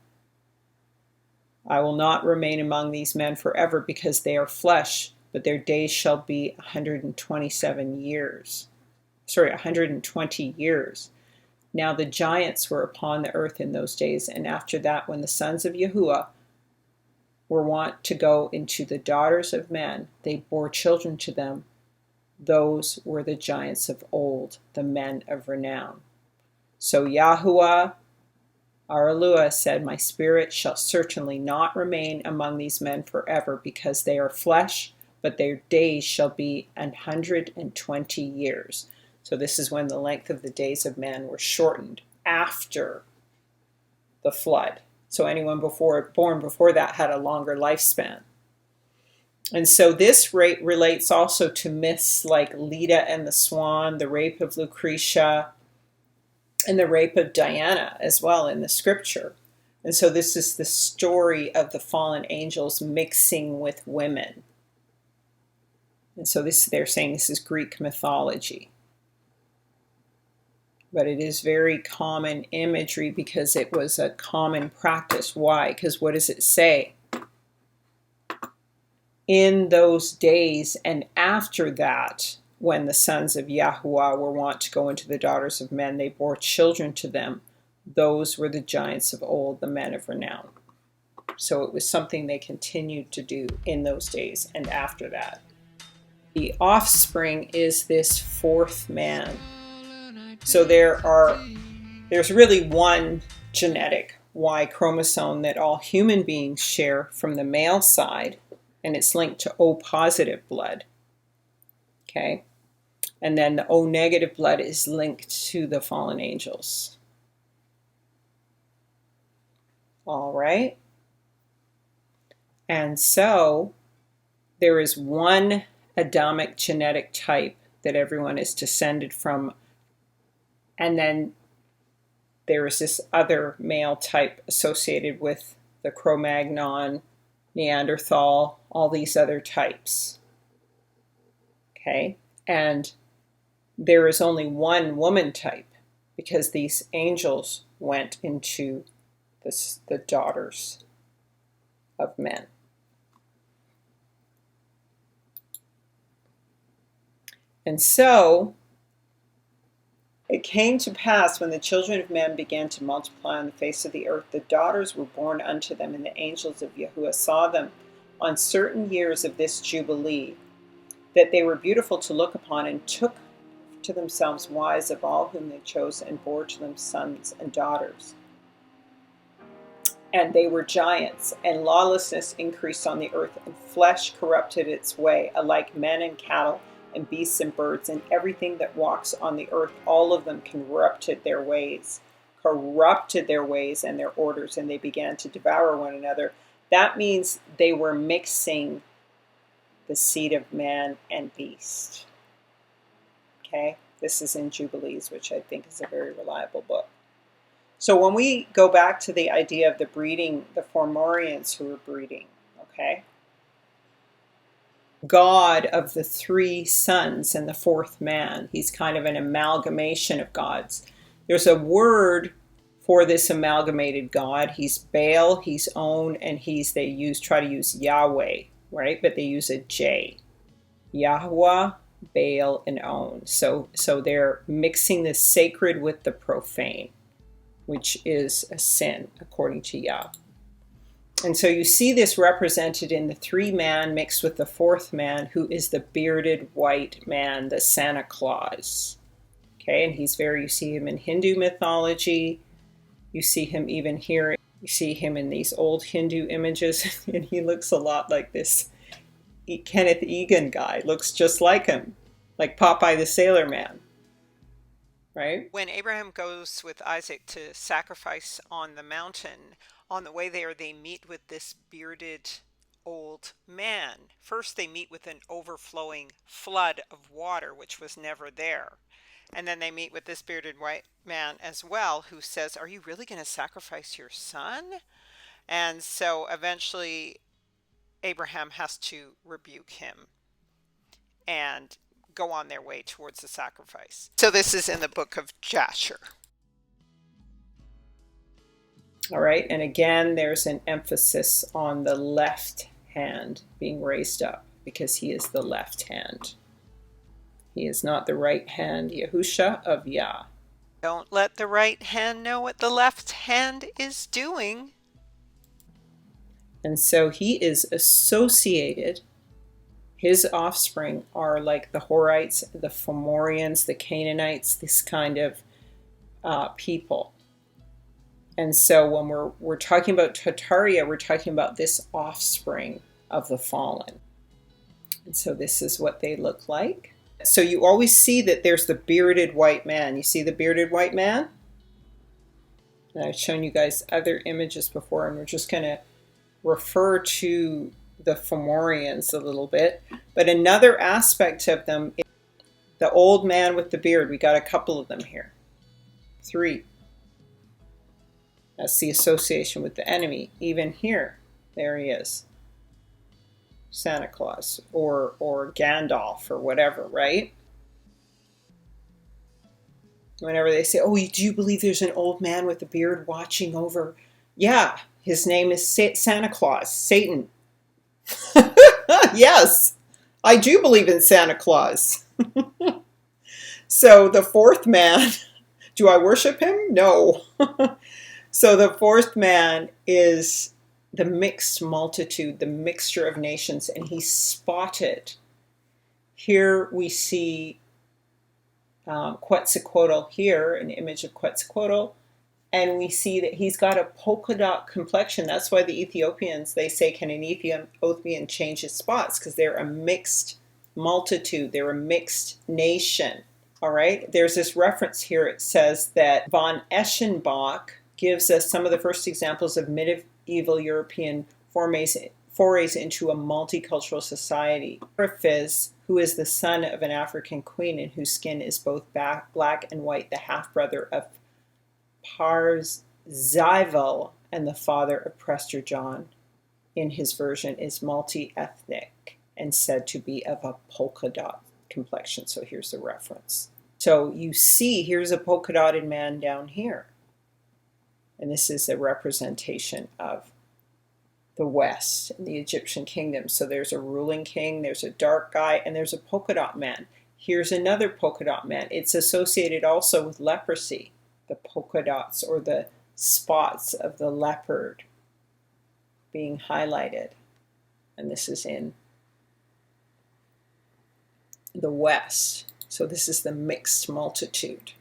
I will not remain among these men forever, because they are flesh, but their days shall be 127 years. 120 years. Now the giants were upon the earth in those days, and after that, when the sons of Yahuwah were wont to go into the daughters of men, they bore children to them. Those were the giants of old, the men of renown. So Yahuwah Aralua said, my spirit shall certainly not remain among these men forever, because they are flesh, but their days shall be 120 years. So this is when the length of the days of men were shortened after the flood. So anyone born before that had a longer lifespan. And so this relates also to myths like Leda and the Swan, the rape of Lucretia, and the rape of Diana as well in the scripture. And so this is the story of the fallen angels mixing with women. And so they're saying this is Greek mythology. But it is very common imagery because it was a common practice. Why? Because what does it say? In those days and after that, when the sons of Yahuwah were wont to go into the daughters of men, they bore children to them. Those were the giants of old, the men of renown. So it was something they continued to do in those days and after that. The offspring is this fourth man. So there's really one genetic Y chromosome that all human beings share from the male side, and it's linked to O positive blood. Okay? And then the O negative blood is linked to the fallen angels. All right? And so there is one Adamic genetic type that everyone is descended from. And then there is this other male type associated with the Cro-Magnon, Neanderthal, all these other types. Okay? And there is only one woman type, because these angels went into the daughters of men. And so it came to pass, when the children of men began to multiply on the face of the earth, the daughters were born unto them, and the angels of Yahuwah saw them on certain years of this Jubilee, that they were beautiful to look upon, and took to themselves wives of all whom they chose, and bore to them sons and daughters. And they were giants, and lawlessness increased on the earth, and flesh corrupted its way, alike men and cattle, and beasts and birds, and everything that walks on the earth. All of them corrupted their ways and their orders, and they began to devour one another. That means they were mixing the seed of man and beast. Okay? This is in Jubilees, which I think is a very reliable book. So when we go back to the idea of the breeding, the Fomorians who were breeding, okay? God of the three sons and the fourth man. He's kind of an amalgamation of gods. There's a word for this amalgamated God. He's Baal, he's On, and they try to use Yahweh, right? But they use a J. Yahua, Baal, and On. So they're mixing the sacred with the profane, which is a sin according to Yah. And so you see this represented in the three man mixed with the fourth man, who is the bearded white man, the Santa Claus. Okay, and you see him in Hindu mythology. You see him even here. You see him in these old Hindu images, and he looks a lot like this Kenneth Egan guy. Looks just like him, like Popeye the Sailor Man. Right? When Abraham goes with Isaac to sacrifice on the mountain, on the way there, they meet with this bearded old man. First, they meet with an overflowing flood of water, which was never there. And then they meet with this bearded white man as well, who says, "Are you really going to sacrifice your son?" And so eventually Abraham has to rebuke him and go on their way towards the sacrifice. So this is in the book of Jasher. All right, and again, there's an emphasis on the left hand being raised up because he is the left hand. He is not the right hand, Yahusha of Yah. Don't let the right hand know what the left hand is doing. And so he is associated, his offspring are like the Horites, the Fomorians, the Canaanites, this kind of people. And so when we're talking about Tartaria, we're talking about this offspring of the fallen. And so this is what they look like. So you always see that there's the bearded white man. You see the bearded white man? And I've shown you guys other images before, and we're just going to refer to the Fomorians a little bit. But another aspect of them is the old man with the beard. We got a couple of them here. 3. That's the association with the enemy. Even here, there he is. Santa Claus or Gandalf or whatever, right? Whenever they say, "Oh, do you believe there's an old man with a beard watching over?" Yeah, his name is Santa Claus, Satan. Yes, I do believe in Santa Claus. So the fourth man, do I worship him? No. So the fourth man is the mixed multitude, the mixture of nations, and he's spotted. Here we see Quetzalcoatl here, an image of Quetzalcoatl, and we see that he's got a polka dot complexion. That's why the Ethiopians, they say, can an Ethiopian change his spots? Because they're a mixed multitude. They're a mixed nation. All right. There's this reference here. It says that von Eschenbach gives us some of the first examples of medieval European forays into a multicultural society. Orphans, who is the son of an African queen and whose skin is both black and white, the half-brother of Parzival and the father of Prester John, in his version, is multi-ethnic and said to be of a polka dot complexion. So here's the reference. So you see, here's a polka dotted man down here. And this is a representation of the West and the Egyptian kingdom. So there's a ruling king, there's a dark guy, and there's a polka dot man. Here's another polka dot man. It's associated also with leprosy, the polka dots or the spots of the leopard being highlighted. And this is in the West. So this is the mixed multitude.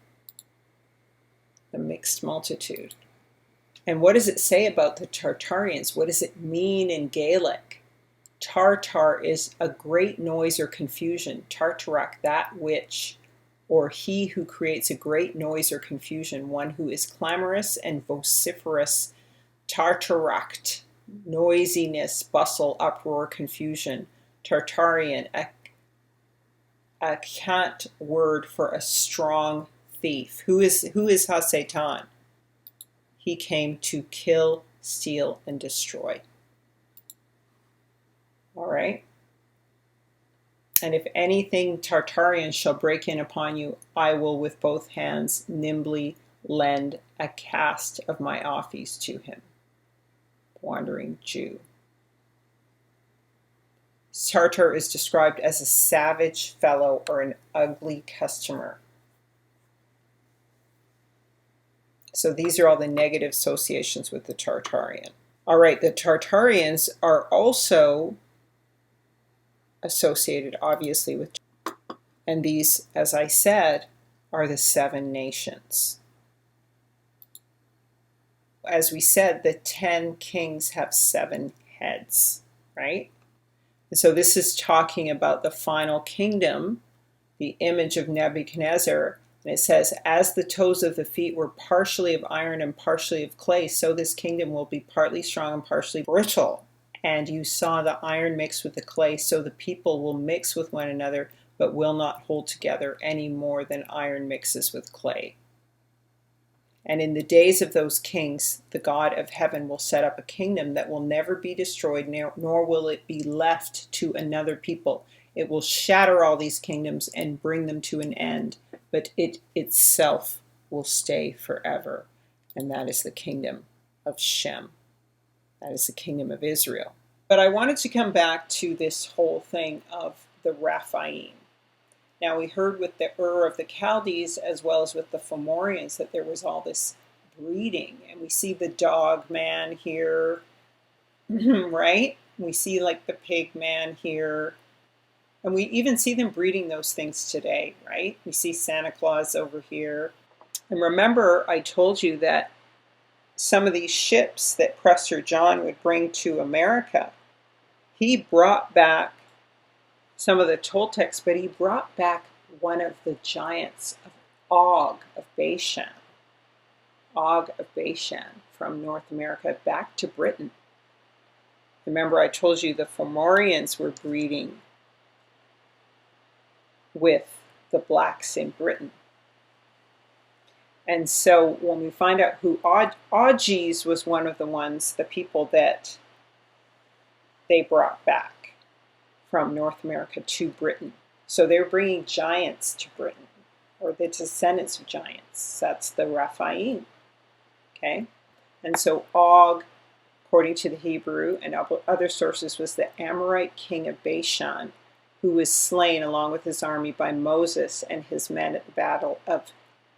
The mixed multitude. And what does it say about the Tartarians? What does it mean in Gaelic? Tartar is a great noise or confusion. Tartarak, that which, or he who creates a great noise or confusion, one who is clamorous and vociferous. Tartarakt, noisiness, bustle, uproar, confusion. Tartarian, a cant word for a strong thief. Who is Hasatan? He came to kill, steal, and destroy. All right. And if anything Tartarian shall break in upon you, I will with both hands nimbly lend a cast of my office to him. Wandering Jew. Tartar is described as a savage fellow or an ugly customer. So these are all the negative associations with the Tartarian. All right, the Tartarians are also associated, obviously, with, and these, as I said, are the 7 nations. As we said, the 10 kings have 7 heads, right? And so this is talking about the final kingdom, the image of Nebuchadnezzar. And it says, as the toes of the feet were partially of iron and partially of clay, so this kingdom will be partly strong and partially brittle. And you saw the iron mixed with the clay, so the people will mix with one another, but will not hold together any more than iron mixes with clay. And in the days of those kings, the God of heaven will set up a kingdom that will never be destroyed, nor will it be left to another people. It will shatter all these kingdoms and bring them to an end, but it itself will stay forever. And that is the kingdom of Shem. That is the kingdom of Israel. But I wanted to come back to this whole thing of the RAPHAIM. Now we heard with the of the Chaldees as well as with the Fomorians that there was all this breeding. And we see the dog man here, right? We see like the pig man here. And we even see them breeding those things today, right? We see Santa Claus over here. And remember, I told you that some of these ships that Prester John would bring to America, he brought back some of the Toltecs, but he brought back one of the giants of Og of Bashan. Og of Bashan from North America back to Britain. Remember, I told you the Fomorians were breeding with the blacks in Britain. And so when we find out who Augies was one of the ones, the people that they brought back from North America to Britain. So they're bringing giants to Britain, or the descendants of giants. That's the RAPHAIM. Okay? And so Og, according to the Hebrew and other sources, was the Amorite king of Bashan, who was slain along with his army by Moses and his men at the battle of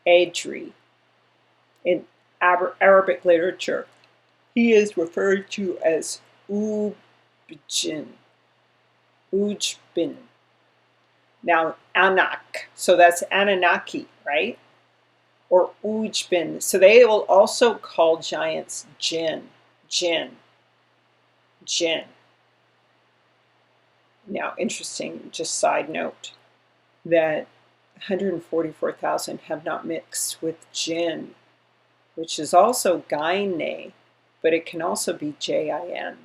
Adri. In Arabic literature, he is referred to as Ujbin. Now, Anak, so that's Anunnaki, right? Or Ujbin. So they will also call giants Jinn. Now, interesting, just side note, that 144,000 have not mixed with Jinn, which is also Gaine, but it can also be Jin.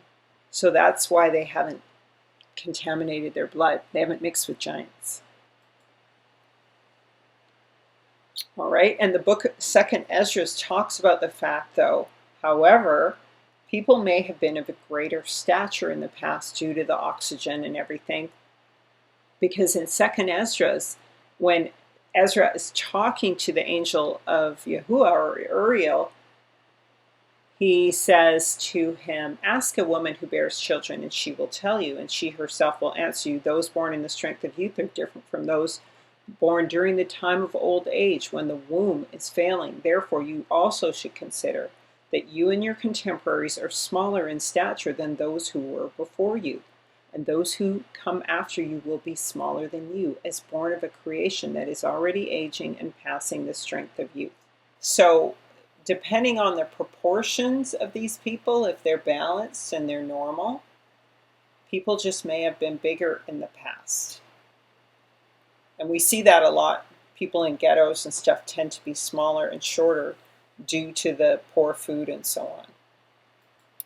So that's why they haven't contaminated their blood. They haven't mixed with giants. All right, and the book 2nd Esdras talks about the fact, though, however, people may have been of a greater stature in the past due to the oxygen and everything, because in 2nd Esdras, when Ezra is talking to the angel of Yahua, or Uriel, he says to him, ask a woman who bears children, and she will tell you, and she herself will answer you, those born in the strength of youth are different from those born during the time of old age, when the womb is failing. Therefore, you also should consider that you and your contemporaries are smaller in stature than those who were before you, and those who come after you will be smaller than you, as born of a creation that is already aging and passing the strength of youth. So, depending on the proportions of these people, if they're balanced and they're normal, people just may have been bigger in the past. And we see that a lot. People in ghettos and stuff tend to be smaller and shorter due to the poor food and so on.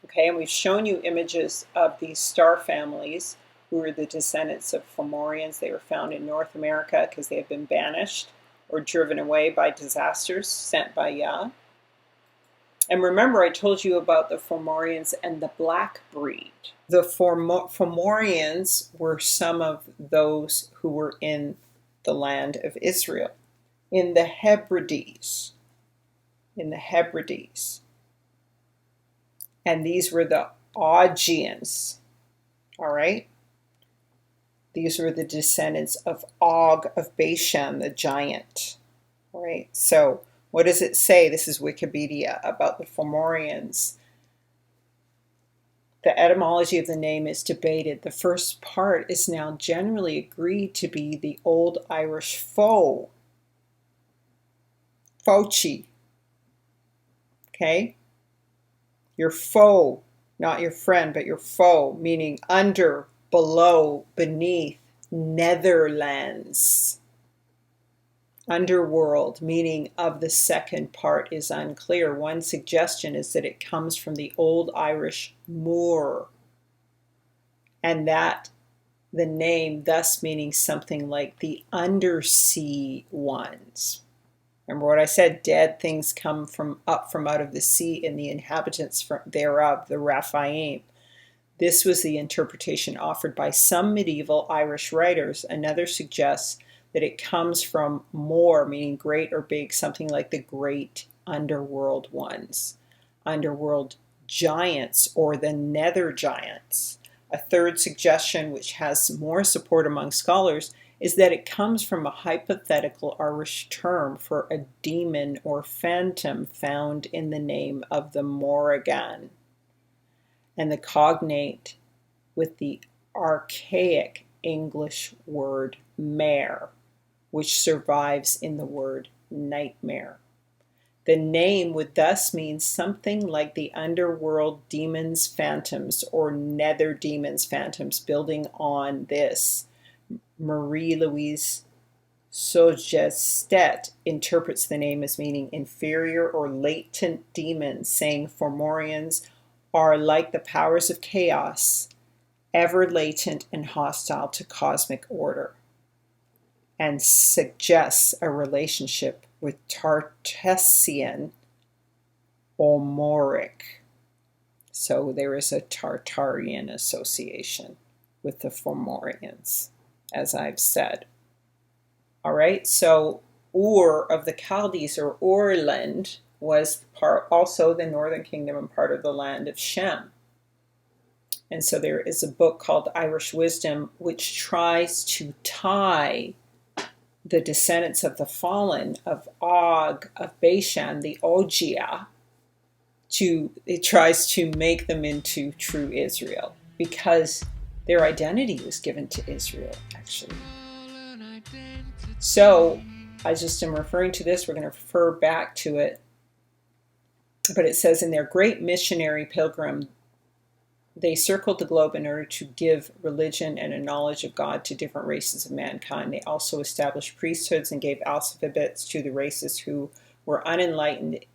Okay, and we've shown you images of these star families who were the descendants of Fomorians. They were found in North America because they had been banished or driven away by disasters sent by Yah. And remember, I told you about the Fomorians and the black breed. The Fomorians were some of those who were in the land of Israel, in the Hebrides. And these were the Augians, all right? These were the descendants of Og of Bashan, the giant, all right? So what does it say? This is Wikipedia about the Fomorians. The etymology of the name is debated. The first part is now generally agreed to be the Old Irish foe, foci, okay? Your foe, not your friend, but your foe, meaning under, below, beneath, netherlands. Underworld, meaning of the second part, is unclear. One suggestion is that it comes from the Old Irish moor, and that the name thus meaning something like the undersea ones. Remember what I said, dead things come up from out of the sea, and the inhabitants thereof, the RAPHAIM. This was the interpretation offered by some medieval Irish writers. Another suggests that it comes from more, meaning great or big, something like the great underworld ones, underworld giants, or the nether giants. A third suggestion, which has more support among scholars, is that it comes from a hypothetical Irish term for a demon or phantom found in the name of the Morrigan, and the cognate with the archaic English word mare, which survives in the word nightmare. The name would thus mean something like the underworld demons' phantoms or nether demons' phantoms. Building on this, Marie-Louise Sogestet interprets the name as meaning inferior or latent demons, saying Fomorians are like the powers of chaos, ever latent and hostile to cosmic order, and suggests a relationship with Tartessian Omoric. So there is a Tartarian association with the Fomorians, as I've said. All right, so Ur of the Chaldees, or Urland, was also the northern kingdom and part of the land of Shem. And so there is a book called Irish Wisdom, which tries to tie the descendants of the fallen of Og of Bashan, the Ogia, it tries to make them into true Israel, because their identity was given to Israel, actually. So I just am referring to this. We're going to refer back to it. But it says, in their great missionary pilgrim, they circled the globe in order to give religion and a knowledge of God to different races of mankind. They also established priesthoods and gave alphabets to the races who were unenlightened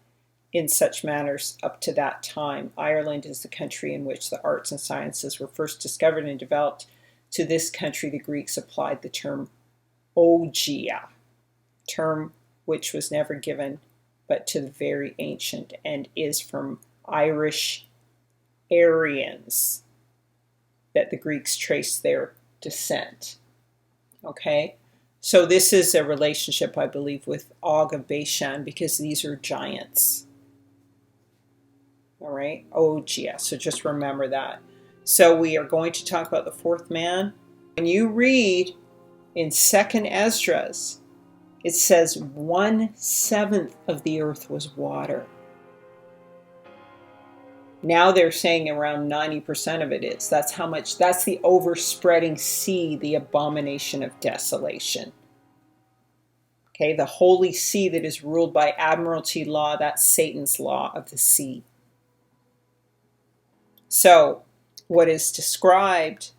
in such matters up to that time. Ireland is the country in which the arts and sciences were first discovered and developed. To this country, the Greeks applied the term Ogia, term which was never given but to the very ancient, and is from Irish Aryans that the Greeks trace their descent. Okay, so this is a relationship, I believe, with Og of Bashan, because these are giants. All right, Ogia, so just remember that. So we are going to talk about the fourth man. When you read in 2nd Esdras, it says 1/7 of the earth was water. Now they're saying around 90% of it is. That's how much, that's the overspreading sea, the abomination of desolation. Okay, the holy sea that is ruled by admiralty law, that's Satan's law of the sea. So, what is described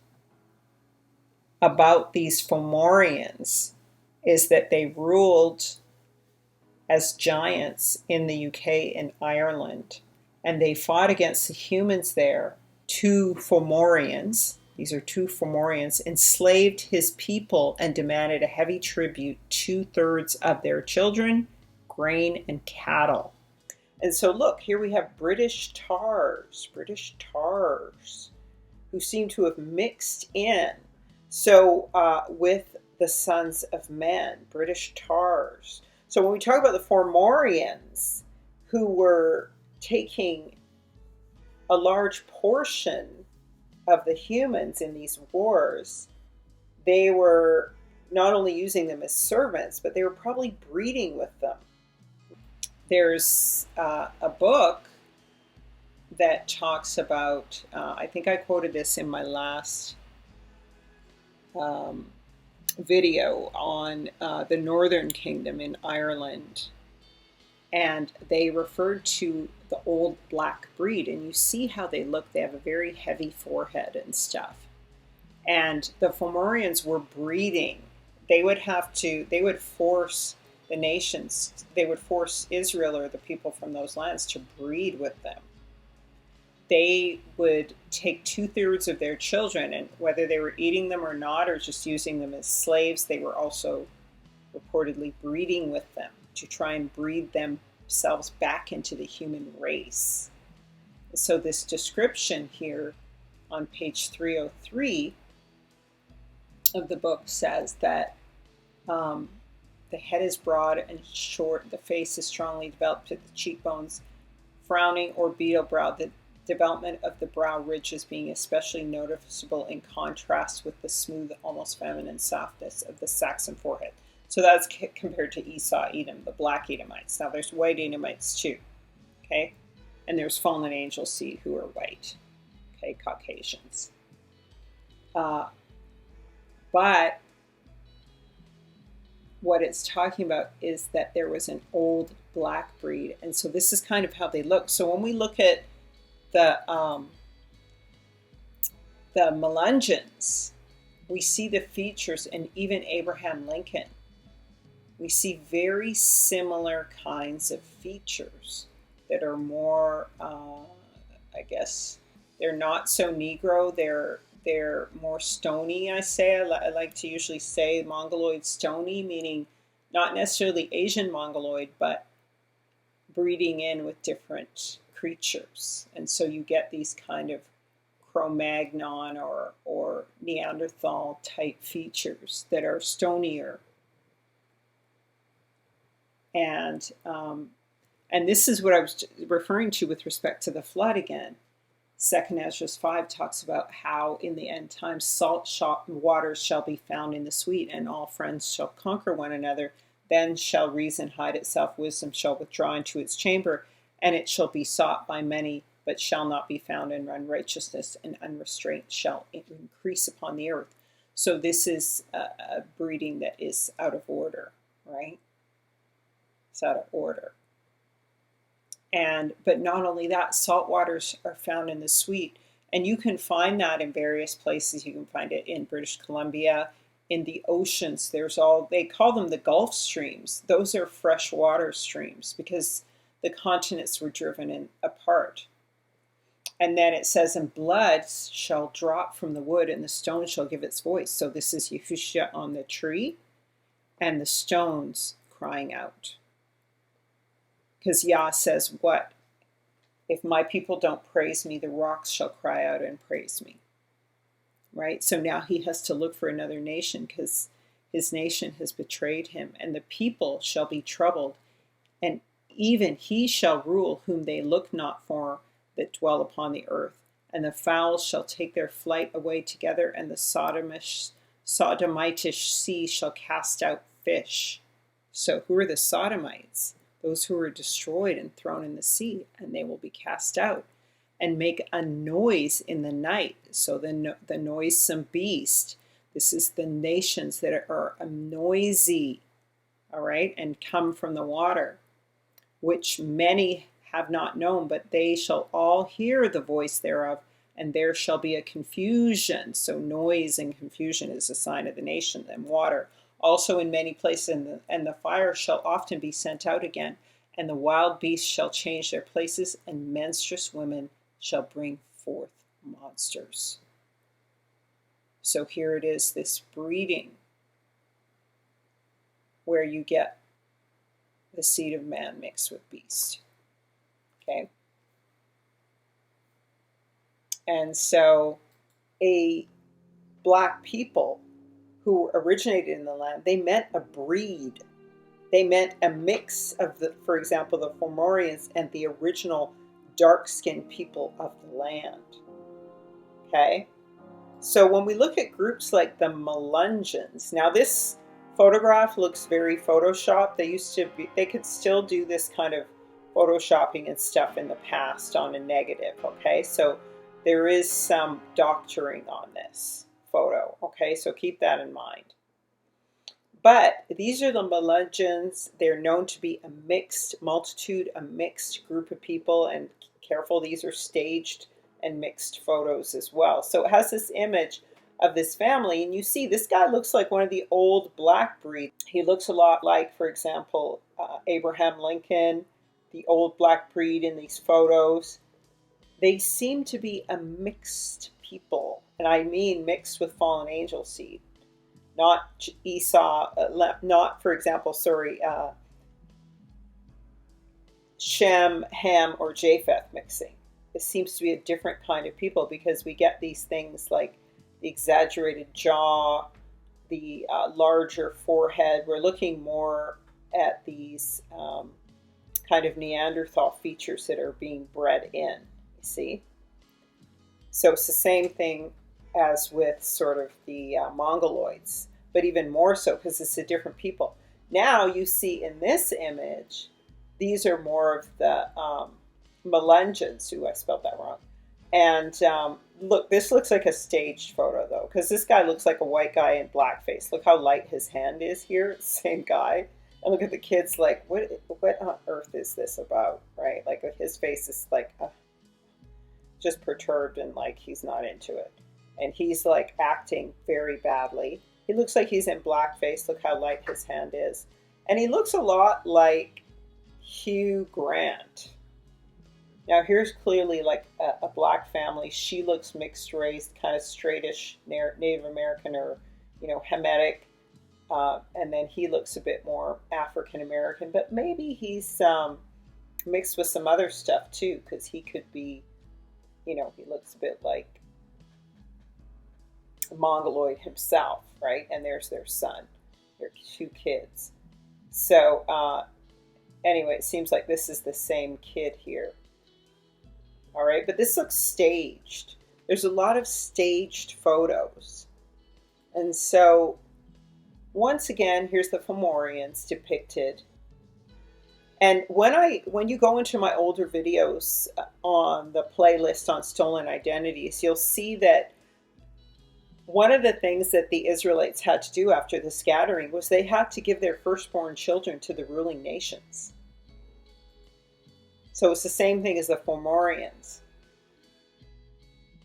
about these Fomorians is that they ruled as giants in the UK and Ireland, and they fought against the humans there, 2 Fomorians, these are two Fomorians, enslaved his people and demanded a heavy tribute, 2/3 of their children, grain, and cattle. And so look, here we have British tars, who seem to have mixed in. So with the sons of men, British tars. So when we talk about the Fomorians, who were taking a large portion of the humans in these wars, they were not only using them as servants, but they were probably breeding with them. There's a book that talks about, I think I quoted this in my last video on the Northern Kingdom in Ireland, and they referred to the old black breed, and you see how they look. They have a very heavy forehead and stuff, and the Fomorians were breeding. They would force the nations, they would force Israel or the people from those lands to breed with them. They would take 2/3 of their children, and whether they were eating them or not, or just using them as slaves, they were also reportedly breeding with them to try and breed themselves back into the human race. So this description here on page 303 of the book says that the head is broad and short, the face is strongly developed at the cheekbones, frowning or beetle brow, the development of the brow ridges being especially noticeable in contrast with the smooth, almost feminine softness of the Saxon forehead. So that's compared to Esau, Edom, the black Edomites. Now there's white Edomites too, okay? And there's fallen angel seed who are white, okay, Caucasians. But what it's talking about is that there was an old black breed, and so this is kind of how they look. So when we look at the Melungeons, we see the features, and even Abraham Lincoln, we see very similar kinds of features that are more, I guess, they're not so Negro, they're more stony, I say. I like to usually say Mongoloid stony, meaning not necessarily Asian Mongoloid, but breeding in with different creatures. And so you get these kind of Cro-Magnon or Neanderthal type features that are stonier. And this is what I was referring to with respect to the flood again. 2 Ezra 5 talks about how in the end times salt waters shall be found in the sweet, and all friends shall conquer one another. Then shall reason hide itself, wisdom shall withdraw into its chamber, and it shall be sought by many, but shall not be found, and unrighteousness and unrestraint shall increase upon the earth. So this is a breeding that is out of order, right? It's out of order. But not only that, salt waters are found in the sweet, and you can find that in various places. You can find it in British Columbia, in the oceans. They call them the Gulf streams. Those are freshwater streams because the continents were driven apart. And then it says, and blood shall drop from the wood, and the stone shall give its voice. So this is Yahushua on the tree, and the stones crying out. Because Yah says, what? If my people don't praise me, the rocks shall cry out and praise me. Right? So now he has to look for another nation because his nation has betrayed him. And the people shall be troubled, and even he shall rule whom they look not for that dwell upon the earth. And the fowls shall take their flight away together, and the Sodomitish sea shall cast out fish. So who are the Sodomites? Those who were destroyed and thrown in the sea, and they will be cast out and make a noise in the night. So the noisome beast, this is the nations that are noisy, all right, and come from the water, which many have not known, but they shall all hear the voice thereof, and there shall be a confusion. So noise and confusion is a sign of the nation, and water. Also in many places, and the fire shall often be sent out again, and the wild beasts shall change their places, and menstruous women shall bring forth monsters. So here it is, this breeding, where you get the seed of man mixed with beast. Okay? And so a black people who originated in the land, they meant a breed. They meant a mix of, the, for example, the Fomorians and the original dark-skinned people of the land. Okay? So when we look at groups like the Melungeons, now this photograph looks very photoshopped. They could still do this kind of photoshopping and stuff in the past on a negative, okay? So there is some doctoring on this photo, okay? So keep that in mind. But these are the Melungeons. They're known to be a mixed multitude, a mixed group of people, and careful, these are staged and mixed photos as well. So it has this image of this family, and you see this guy looks like one of the old black breed. He looks a lot like, for example, Abraham Lincoln, the old black breed in these photos. They seem to be a mixed people, and I mean mixed with fallen angel seed. Not Esau, not, for example, Shem, Ham, or Japheth mixing. It seems to be a different kind of people because we get these things like the exaggerated jaw, the larger forehead. We're looking more at these kind of Neanderthal features that are being bred in, you see? So it's the same thing as with sort of the Mongoloids, but even more so because it's a different people. Now you see in this image, these are more of the Melungeons. Ooh, I spelled that wrong. And look, this looks like a staged photo though, because this guy looks like a white guy in blackface. Look how light his hand is here, same guy. And look at the kids like, what on earth is this about, right? Like his face is like just perturbed and like he's not into it. And he's like acting very badly. He looks like he's in blackface. Look how light his hand is. And he looks a lot like Hugh Grant. Now here's clearly like a black family. She looks mixed race, kind of straightish Native American or, Hamitic. And then he looks a bit more African American, but maybe he's mixed with some other stuff too, because he could be, he looks a bit like Mongoloid himself, right? And there's their son, their two kids. So anyway, it seems like this is the same kid here. All right, but this looks staged. There's a lot of staged photos. And so once again, here's the Fomorians depicted. And when you go into my older videos on the playlist on stolen identities, you'll see that one of the things that the Israelites had to do after the scattering was they had to give their firstborn children to the ruling nations. So it's the same thing as the Fomorians.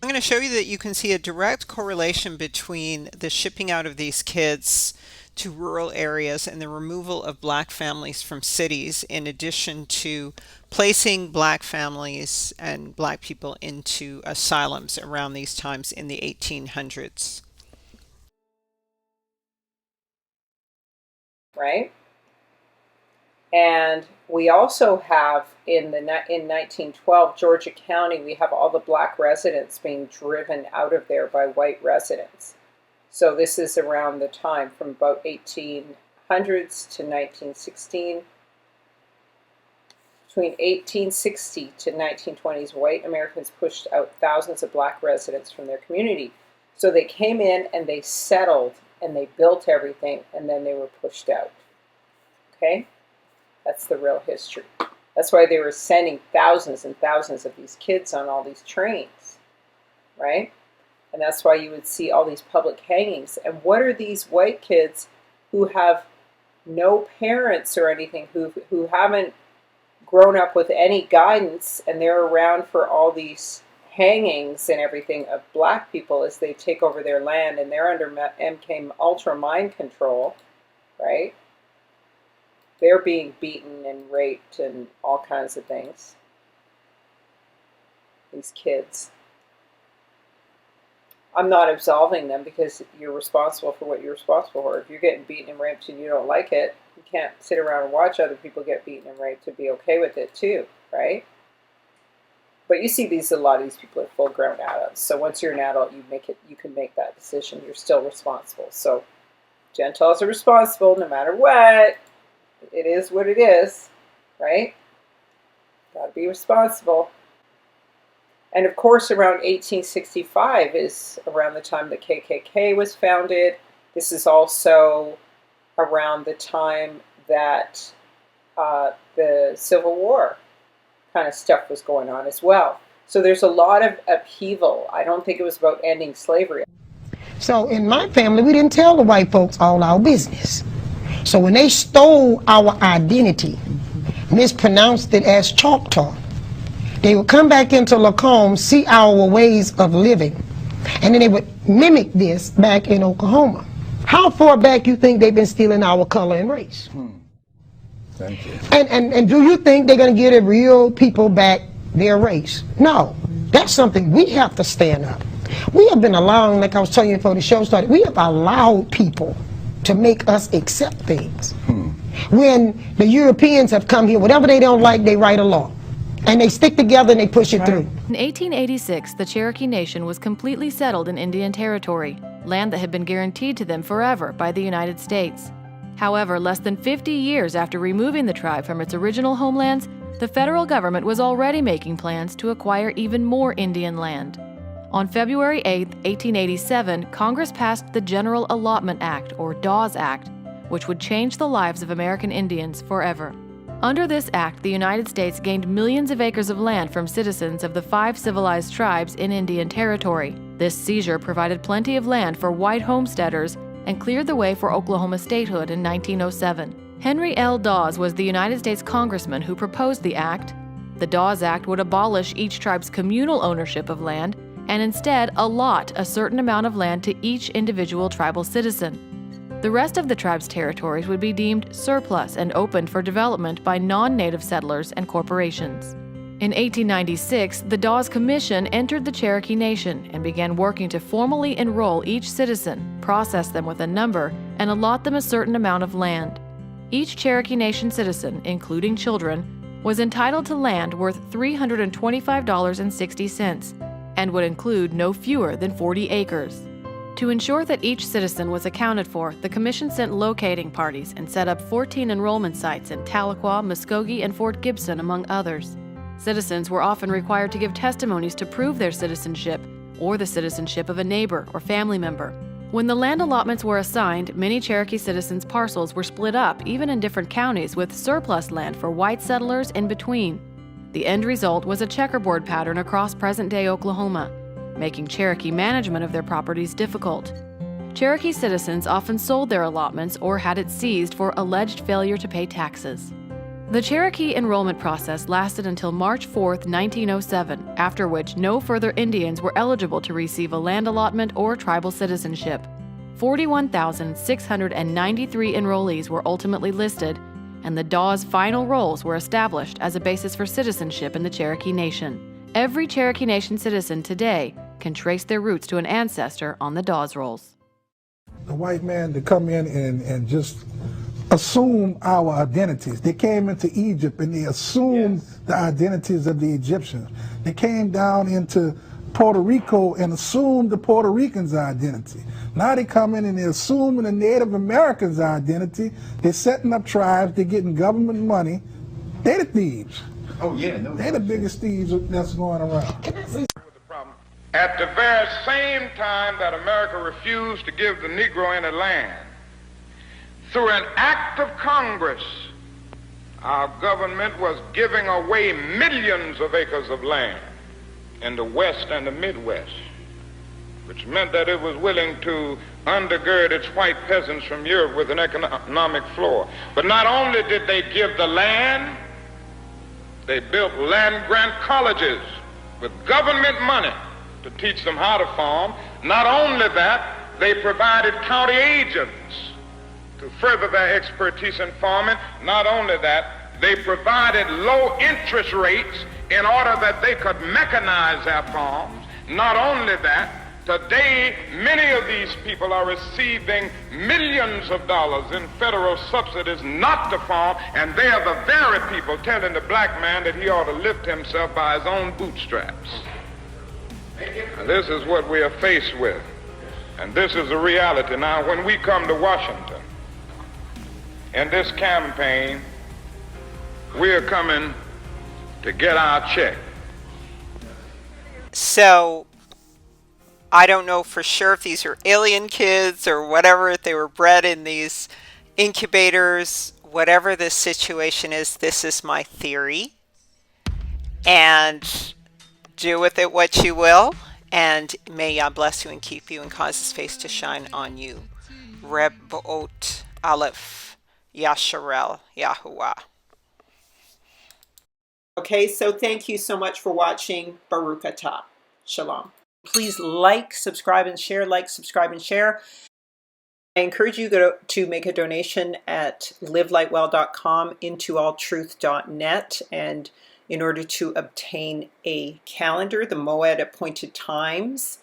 I'm going to show you that you can see a direct correlation between the shipping out of these kids to rural areas and the removal of black families from cities, in addition to placing black families and black people into asylums around these times in the 1800s. Right? And we also have in 1912, Georgia County, we have all the black residents being driven out of there by white residents. So this is around the time from about 1800s to 1916. Between 1860 to 1920s, white Americans pushed out thousands of black residents from their community. So they came in and they settled and they built everything, and then they were pushed out. Okay? That's the real history. That's why they were sending thousands and thousands of these kids on all these trains, right? And that's why you would see all these public hangings. And what are these white kids who have no parents or anything, who haven't grown up with any guidance, and they're around for all these hangings and everything of black people as they take over their land, and they're under MK Ultra mind control, right? They're being beaten and raped and all kinds of things. These kids. I'm not absolving them because you're responsible for what you're responsible for. If you're getting beaten and raped and you don't like it, you can't sit around and watch other people get beaten and raped to be okay with it too, right? But you see a lot of these people are full-grown adults. So once you're an adult, you can make that decision. You're still responsible. So Gentiles are responsible no matter what. It is what it is, right? Got to be responsible. And of course, around 1865 is around the time the KKK was founded. This is also around the time that the Civil War kind of stuff was going on as well. So there's a lot of upheaval. I don't think it was about ending slavery. So in my family, we didn't tell the white folks all our business. So when they stole our identity, mispronounced it as Choctaw, they would come back into Lacombe, see our ways of living, and then they would mimic this back in Oklahoma. How far back you think they've been stealing our color and race? Thank you. And do you think they're going to give the real people back their race? No. That's something we have to stand up. We have been allowing, like I was telling you before the show started, we have allowed people to make us accept things. When the Europeans have come here, whatever they don't like, they write a law. And they stick together and they push it through. In 1886, the Cherokee Nation was completely settled in Indian Territory, land that had been guaranteed to them forever by the United States. However, less than 50 years after removing the tribe from its original homelands, the federal government was already making plans to acquire even more Indian land. On February 8, 1887, Congress passed the General Allotment Act, or Dawes Act, which would change the lives of American Indians forever. Under this act, the United States gained millions of acres of land from citizens of the 5 civilized tribes in Indian Territory. This seizure provided plenty of land for white homesteaders and cleared the way for Oklahoma statehood in 1907. Henry L. Dawes was the United States congressman who proposed the act. The Dawes Act would abolish each tribe's communal ownership of land and instead allot a certain amount of land to each individual tribal citizen. The rest of the tribe's territories would be deemed surplus and opened for development by non-native settlers and corporations. In 1896, the Dawes Commission entered the Cherokee Nation and began working to formally enroll each citizen, process them with a number, and allot them a certain amount of land. Each Cherokee Nation citizen, including children, was entitled to land worth $325.60 and would include no fewer than 40 acres. To ensure that each citizen was accounted for, the Commission sent locating parties and set up 14 enrollment sites in Tahlequah, Muskogee, and Fort Gibson, among others. Citizens were often required to give testimonies to prove their citizenship or the citizenship of a neighbor or family member. When the land allotments were assigned, many Cherokee citizens' parcels were split up, even in different counties, with surplus land for white settlers in between. The end result was a checkerboard pattern across present-day Oklahoma, making Cherokee management of their properties difficult. Cherokee citizens often sold their allotments or had it seized for alleged failure to pay taxes. The Cherokee enrollment process lasted until March 4, 1907, after which no further Indians were eligible to receive a land allotment or tribal citizenship. 41,693 enrollees were ultimately listed, and the Dawes final rolls were established as a basis for citizenship in the Cherokee Nation. Every Cherokee Nation citizen today can trace their roots to an ancestor on the Dawes rolls. The white man to come in and just assume our identities. They came into Egypt and they assumed the identities of the Egyptians. They came down into Puerto Rico and assumed the Puerto Ricans' identity. Now they come in and they're assuming the Native Americans' identity. They're setting up tribes, they're getting government money. They're the thieves. Oh yeah, no. They're the biggest thieves that's going around. At the very same time that America refused to give the Negro any land, through an act of Congress, our government was giving away millions of acres of land in the West and the Midwest, which meant that it was willing to undergird its white peasants from Europe with an economic floor. But not only did they give the land, they built land-grant colleges with government money to teach them how to farm. Not only that, they provided county agents to further their expertise in farming. Not only that, they provided low interest rates in order that they could mechanize their farms. Not only that, Today, many of these people are receiving millions of dollars in federal subsidies not to farm, and they are the very people telling the black man that he ought to lift himself by his own bootstraps. And this is what we are faced with. And this is the reality. Now, when we come to Washington, in this campaign, we are coming to get our check. So, I don't know for sure if these are alien kids or whatever, if they were bred in these incubators, whatever the situation is, this is my theory. And do with it what you will. And may Yah bless you and keep you and cause his face to shine on you. Rebot Aleph Yasharel Yahua. Okay, so thank you so much for watching. Baruch Atah. Shalom. Please like, subscribe, and share. Like, subscribe, and share. I encourage you to make a donation at livelightwell.com, intoalltruth.net, and in order to obtain a calendar, the Moed appointed times,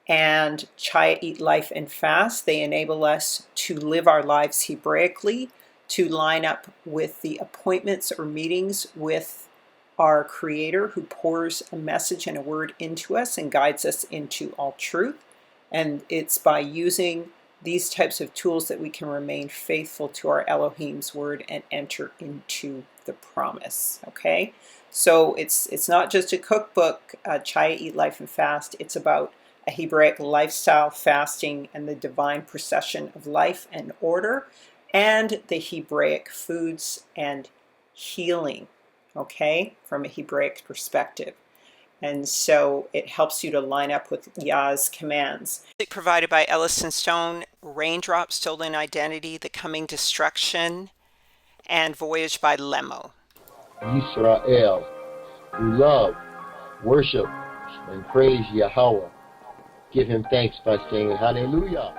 and Chaya Eat Life and Fast. They enable us to live our lives Hebraically, to line up with the appointments or meetings with our Creator, who pours a message and a word into us and guides us into all truth. And it's by using these types of tools that we can remain faithful to our Elohim's word and enter into the promise. Okay, so it's not just a cookbook, Chaya Eat Life and Fast. It's about a Hebraic lifestyle, fasting, and the divine procession of life and order, and the Hebraic foods and healing. Okay, from a Hebraic perspective. And so it helps you to line up with Yah's commands. Provided by Ellison Stone, Raindrop, Stolen Identity, The Coming Destruction, and Voyage by Lemo. Yisrael, who love, worship, and praise Yahweh. Give him thanks by saying hallelujah.